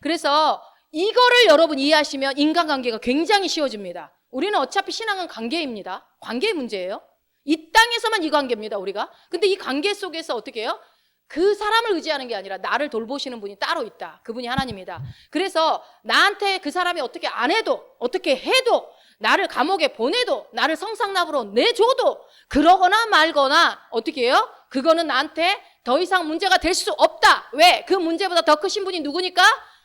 그래서 이거를 여러분 이해하시면 인간관계가 굉장히 쉬워집니다. 우리는 어차피 신앙은 관계입니다. 관계의 문제예요. 이 땅에서만 이 관계입니다, 우리가. 근데 이 관계 속에서 어떻게 해요? 그 사람을 의지하는 게 아니라 나를 돌보시는 분이 따로 있다. 그분이 하나님이다. 그래서 나한테 그 사람이 어떻게 안 해도, 어떻게 해도, 나를 감옥에 보내도, 나를 성상납으로 내줘도, 그러거나 말거나 어떻게 해요? 그거는 나한테 더 이상 문제가 될 수 없다. 왜? 그 문제보다 더 크신 분이 누구니까?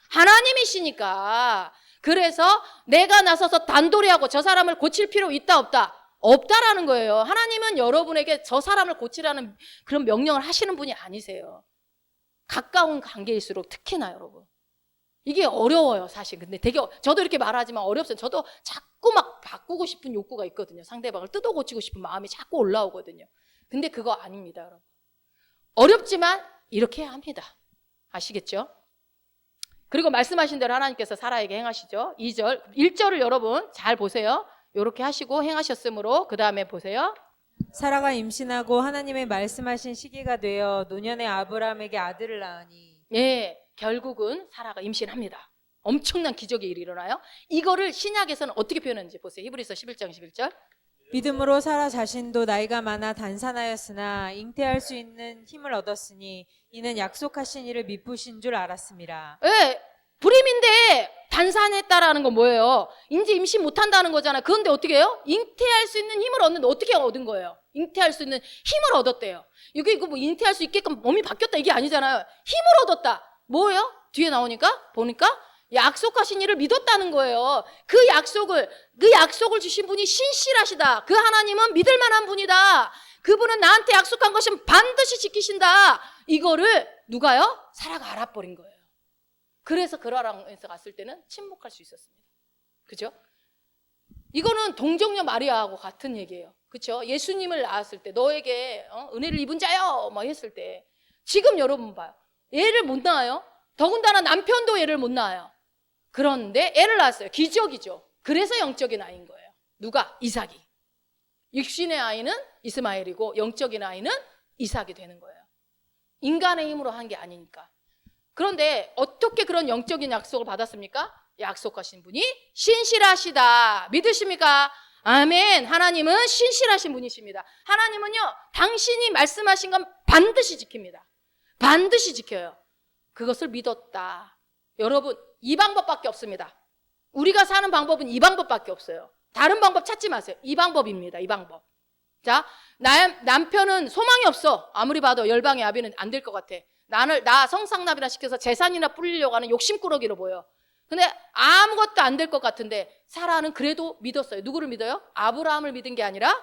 하나님이시니까. 그래서 내가 나서서 단도리하고 저 사람을 고칠 필요 있다 없다? 없다라는 거예요. 하나님은 여러분에게 저 사람을 고치라는 그런 명령을 하시는 분이 아니세요. 가까운 관계일수록 특히나 여러분. 이게 어려워요, 사실. 근데 저도 이렇게 말하지만 어렵어요. 저도 자꾸 막 바꾸고 싶은 욕구가 있거든요. 상대방을 뜯어 고치고 싶은 마음이 자꾸 올라오거든요. 근데 그거 아닙니다, 여러분. 어렵지만 이렇게 해야 합니다. 아시겠죠? 그리고 말씀하신 대로 하나님께서 사라에게 행하시죠. 2절, 1절을 여러분 잘 보세요. 이렇게 하시고 행하셨으므로 그 다음에 보세요. 사라가 임신하고 하나님의 말씀하신 시기가 되어 노년의 아브라함에게 아들을 낳으니. 결국은 사라가 임신합니다. 엄청난 기적의 일이 일어나요. 이거를 신약에서는 어떻게 표현하는지 보세요. 히브리서 11장 11절. 믿음으로 사라 자신도 나이가 많아 단산하였으나 잉태할 수 있는 힘을 얻었으니 이는 약속하신 이를 미쁘신 줄 알았습니다. 불임인데 단산했다라는 건 뭐예요? 이제 임신 못한다는 거잖아요. 그런데 어떻게 해요? 잉태할 수 있는 힘을 얻는데 어떻게 얻은 거예요? 잉태할 수 있는 힘을 얻었대요. 이거 뭐 잉태할 수 있게끔 몸이 바뀌었다 이게 아니잖아요. 힘을 얻었다. 뭐예요? 뒤에 보니까 약속하신 이를 믿었다는 거예요. 그 약속을 주신 분이 신실하시다. 그 하나님은 믿을 만한 분이다. 그분은 나한테 약속한 것은 반드시 지키신다. 이거를 누가요? 사라가 알아버린 거예요. 그래서 그라랑에서 갔을 때는 침묵할 수 있었습니다. 그죠? 이거는 동정녀 마리아하고 같은 얘기예요. 그렇죠? 예수님을 낳았을 때 너에게 은혜를 입은 자요 막 했을 때 지금 여러분 봐요. 애를 못 낳아요. 더군다나 남편도 애를 못 낳아요. 그런데 애를 낳았어요. 기적이죠. 그래서 영적인 아이인 거예요. 누가? 이삭이. 육신의 아이는 이스마엘이고 영적인 아이는 이삭이 되는 거예요. 인간의 힘으로 한 게 아니니까. 그런데 어떻게 그런 영적인 약속을 받았습니까? 약속하신 분이 신실하시다. 믿으십니까? 아멘. 하나님은 신실하신 분이십니다. 하나님은요, 당신이 말씀하신 건 반드시 지킵니다. 반드시 지켜요. 그것을 믿었다. 여러분, 이 방법밖에 없습니다. 우리가 사는 방법은 이 방법밖에 없어요. 다른 방법 찾지 마세요. 이 방법입니다. 이 방법. 자, 남편은 소망이 없어. 아무리 봐도 열방의 아비는 안 될 것 같아. 나 성상납이나 시켜서 재산이나 뿌리려고 하는 욕심꾸러기로 보여. 근데 아무것도 안 될 것 같은데 사라는 그래도 믿었어요. 누구를 믿어요? 아브라함을 믿은 게 아니라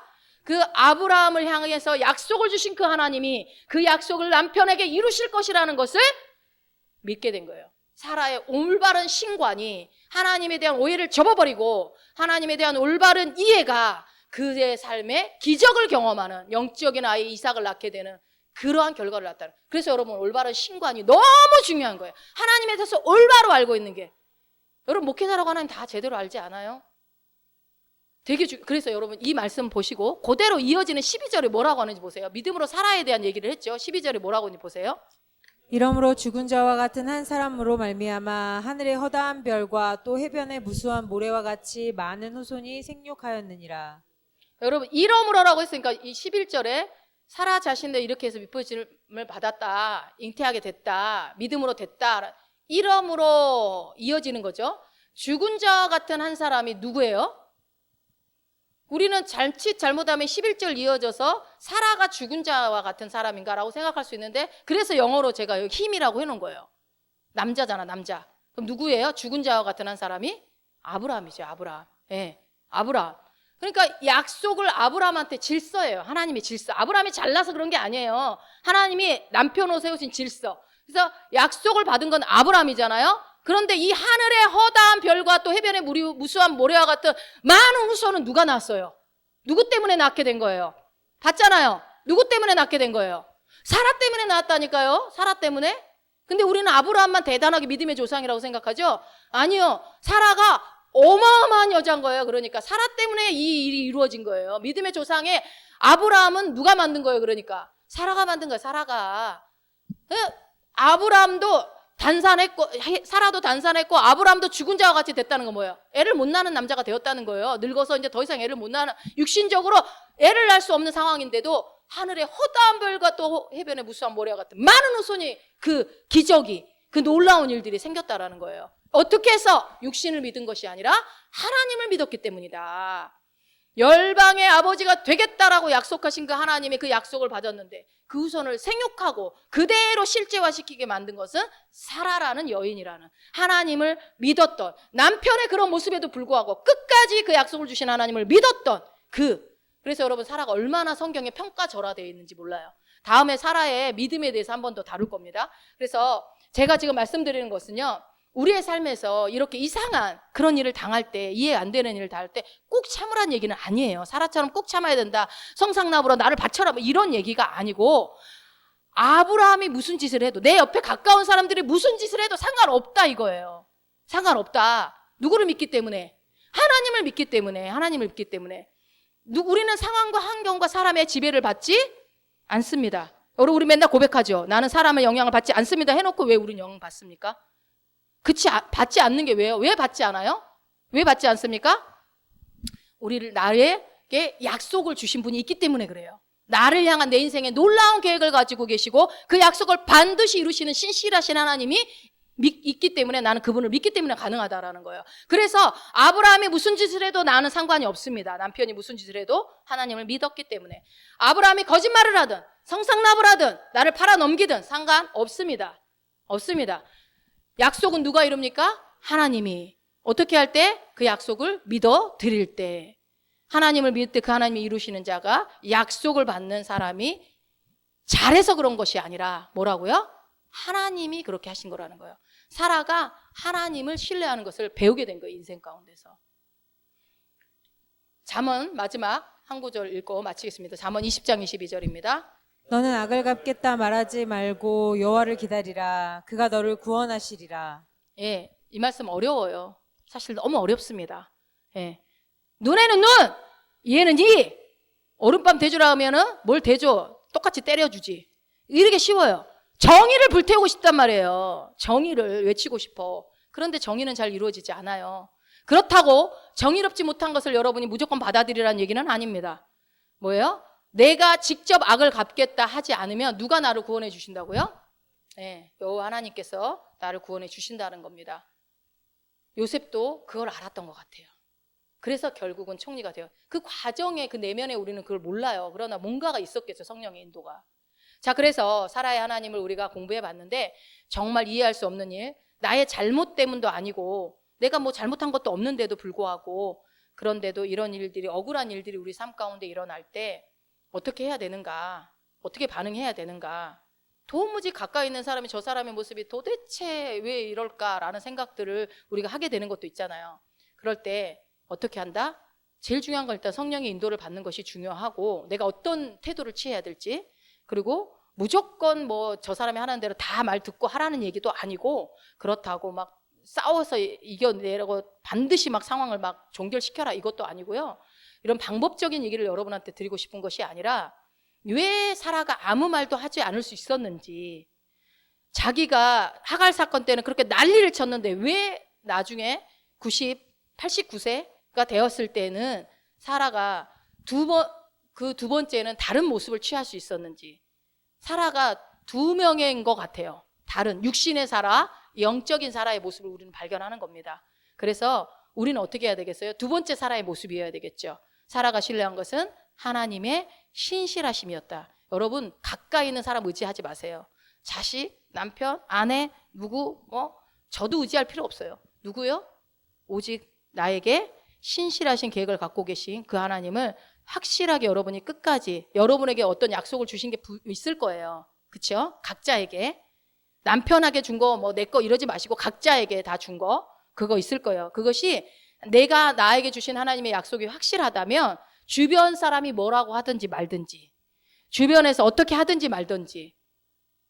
그 아브라함을 향해서 약속을 주신 그 하나님이 그 약속을 남편에게 이루실 것이라는 것을 믿게 된 거예요. 사라의 올바른 신관이 하나님에 대한 오해를 접어버리고 하나님에 대한 올바른 이해가 그의 삶에 기적을 경험하는 영적인 아이 이삭을 낳게 되는 그러한 결과를 낳았다는. 그래서 여러분 올바른 신관이 너무 중요한 거예요. 하나님에 대해서 올바로 알고 있는 게. 여러분 목회자라고 하나님 다 제대로 알지 않아요? 그래서 여러분 이 말씀 보시고 그대로 이어지는 12절에 뭐라고 하는지 보세요. 믿음으로 살아에 대한 얘기를 했죠. 12절에 뭐라고 하는지 보세요. 이러므로 죽은 자와 같은 한 사람으로 말미암아 하늘의 허다한 별과 또 해변의 무수한 모래와 같이 많은 후손이 생육하였느니라. 여러분 이러므로라고 했으니까 이 11절에 사라 자신도 이렇게 해서 믿부심을 받았다, 잉태하게 됐다, 믿음으로 됐다, 이러므로 이어지는 거죠. 죽은 자와 같은 한 사람이 누구예요? 우리는 잘못하면 11절 이어져서 사라가 죽은 자와 같은 사람인가라고 생각할 수 있는데, 그래서 영어로 제가 여기 힘이라고 해놓은 거예요. 남자잖아, 남자. 그럼 누구예요? 죽은 자와 같은 한 사람이? 아브라함이죠, 아브라함. 예, 아브라함. 그러니까 약속을 아브라함한테 질서예요. 하나님의 질서. 아브라함이 잘나서 그런 게 아니에요. 하나님이 남편으로 세우신 질서. 그래서 약속을 받은 건 아브라함이잖아요. 그런데 이 하늘의 허다한 별과 또 해변의 무수한 모래와 같은 많은 후손은 누가 낳았어요? 누구 때문에 낳게 된 거예요? 봤잖아요. 누구 때문에 낳게 된 거예요? 사라 때문에 낳았다니까요. 사라 때문에. 근데 우리는 아브라함만 대단하게 믿음의 조상이라고 생각하죠? 아니요. 사라가 어마어마한 여자인 거예요. 그러니까 사라 때문에 이 일이 이루어진 거예요. 믿음의 조상에 아브라함은 누가 만든 거예요? 그러니까 사라가 만든 거예요. 사라가. 아브라함도 단산했고 사라도 단산했고 아브라함도 죽은 자와 같이 됐다는 건 뭐예요? 애를 못 낳는 남자가 되었다는 거예요. 늙어서 이제 더 이상 애를 못 낳는, 육신적으로 애를 낳을 수 없는 상황인데도 하늘의 허다한 별과 또 해변의 무수한 모래와 같은 많은 후손이 그 기적이, 그 놀라운 일들이 생겼다라는 거예요. 어떻게 해서? 육신을 믿은 것이 아니라 하나님을 믿었기 때문이다. 열방의 아버지가 되겠다라고 약속하신 그 하나님의 그 약속을 받았는데 그 후손을 생육하고 그대로 실제화시키게 만든 것은 사라라는 여인이라는, 하나님을 믿었던, 남편의 그런 모습에도 불구하고 끝까지 그 약속을 주신 하나님을 믿었던 그래서 여러분 사라가 얼마나 성경에 평가절하되어 있는지 몰라요. 다음에 사라의 믿음에 대해서 한 번 더 다룰 겁니다. 그래서 제가 지금 말씀드리는 것은요, 우리의 삶에서 이렇게 이상한 그런 일을 당할 때, 이해 안 되는 일을 당할 때 꼭 참으란 얘기는 아니에요. 사라처럼 꼭 참아야 된다, 성상납으로 나를 바쳐라, 뭐 이런 얘기가 아니고, 아브라함이 무슨 짓을 해도, 내 옆에 가까운 사람들이 무슨 짓을 해도 상관없다 이거예요. 상관없다. 누구를 믿기 때문에? 하나님을 믿기 때문에. 하나님을 믿기 때문에. 우리는 상황과 환경과 사람의 지배를 받지 않습니다. 여러분, 우리 맨날 고백하죠. 나는 사람의 영향을 받지 않습니다 해놓고 왜 우리는 영향을 받습니까? 그치, 받지 않는 게 왜요? 왜 받지 않아요? 왜 받지 않습니까? 우리를, 나에게 약속을 주신 분이 있기 때문에 그래요. 나를 향한 내 인생에 놀라운 계획을 가지고 계시고 그 약속을 반드시 이루시는 신실하신 하나님이 있기 때문에, 나는 그분을 믿기 때문에 가능하다라는 거예요. 그래서 아브라함이 무슨 짓을 해도 나는 상관이 없습니다. 남편이 무슨 짓을 해도 하나님을 믿었기 때문에. 아브라함이 거짓말을 하든 성상납을 하든 나를 팔아넘기든 상관없습니다. 없습니다. 약속은 누가 이룹니까? 하나님이. 어떻게 할 때? 그 약속을 믿어 드릴 때. 하나님을 믿을 때 그 하나님이 이루시는 자가, 약속을 받는 사람이 잘해서 그런 것이 아니라 뭐라고요? 하나님이 그렇게 하신 거라는 거예요. 사라가 하나님을 신뢰하는 것을 배우게 된 거예요, 인생 가운데서. 잠언 마지막 한 구절 읽고 마치겠습니다. 잠언 20장 22절입니다. 너는 악을 갚겠다 말하지 말고 여호와를 기다리라. 그가 너를 구원하시리라. 예, 이 말씀 어려워요. 사실 너무 어렵습니다. 예. 눈에는 눈, 이에는 이. 오른밤 대주라 하면은 뭘 대줘? 똑같이 때려주지. 이렇게 쉬워요. 정의를 불태우고 싶단 말이에요. 정의를 외치고 싶어. 그런데 정의는 잘 이루어지지 않아요. 그렇다고 정의롭지 못한 것을 여러분이 무조건 받아들이라는 얘기는 아닙니다. 뭐예요? 내가 직접 악을 갚겠다 하지 않으면 누가 나를 구원해 주신다고요? 네, 여호와 하나님께서 나를 구원해 주신다는 겁니다. 요셉도 그걸 알았던 것 같아요. 그래서 결국은 총리가 돼요. 그 과정의 그 내면에 우리는 그걸 몰라요. 그러나 뭔가가 있었겠죠. 성령의 인도가. 자, 그래서 살아야 하나님을 우리가 공부해 봤는데 정말 이해할 수 없는 일, 나의 잘못 때문도 아니고 내가 뭐 잘못한 것도 없는데도 불구하고 그런데도 이런 일들이, 억울한 일들이 우리 삶 가운데 일어날 때 어떻게 해야 되는가, 어떻게 반응해야 되는가, 도무지 가까이 있는 사람이 저 사람의 모습이 도대체 왜 이럴까라는 생각들을 우리가 하게 되는 것도 있잖아요. 그럴 때 어떻게 한다? 제일 중요한 건 일단 성령의 인도를 받는 것이 중요하고, 내가 어떤 태도를 취해야 될지, 그리고 무조건 뭐 저 사람이 하는 대로 다 말 듣고 하라는 얘기도 아니고, 그렇다고 막 싸워서 이겨내라고 반드시 막 상황을 막 종결시켜라 이것도 아니고요. 이런 방법적인 얘기를 여러분한테 드리고 싶은 것이 아니라, 왜 사라가 아무 말도 하지 않을 수 있었는지, 자기가 하갈 사건 때는 그렇게 난리를 쳤는데 왜 나중에 89세가 되었을 때는 사라가 그 두 번째는 다른 모습을 취할 수 있었는지. 사라가 두 명인 것 같아요. 다른 육신의 사라, 영적인 사라의 모습을 우리는 발견하는 겁니다. 그래서 우리는 어떻게 해야 되겠어요? 두 번째 사라의 모습이어야 되겠죠. 사라가 신뢰한 것은 하나님의 신실하심이었다. 여러분, 가까이 있는 사람 의지하지 마세요. 자식, 남편, 아내, 누구, 저도 의지할 필요 없어요. 누구요? 오직 나에게 신실하신 계획을 갖고 계신 그 하나님을 확실하게 여러분이 끝까지, 여러분에게 어떤 약속을 주신 게 있을 거예요. 그렇죠? 각자에게. 남편에게 준 거, 내 거 이러지 마시고 각자에게 다 준 거, 그거 있을 거예요. 그것이 내가 나에게 주신 하나님의 약속이 확실하다면 주변 사람이 뭐라고 하든지 말든지, 주변에서 어떻게 하든지 말든지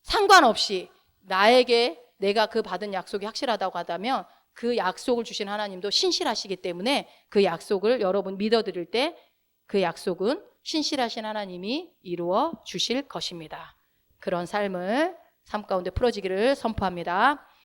상관없이 나에게 내가 그 받은 약속이 확실하다고 하다면 그 약속을 주신 하나님도 신실하시기 때문에 그 약속을 여러분 믿어드릴 때 그 약속은 신실하신 하나님이 이루어 주실 것입니다. 그런 삶을 삶 가운데 풀어지기를 선포합니다.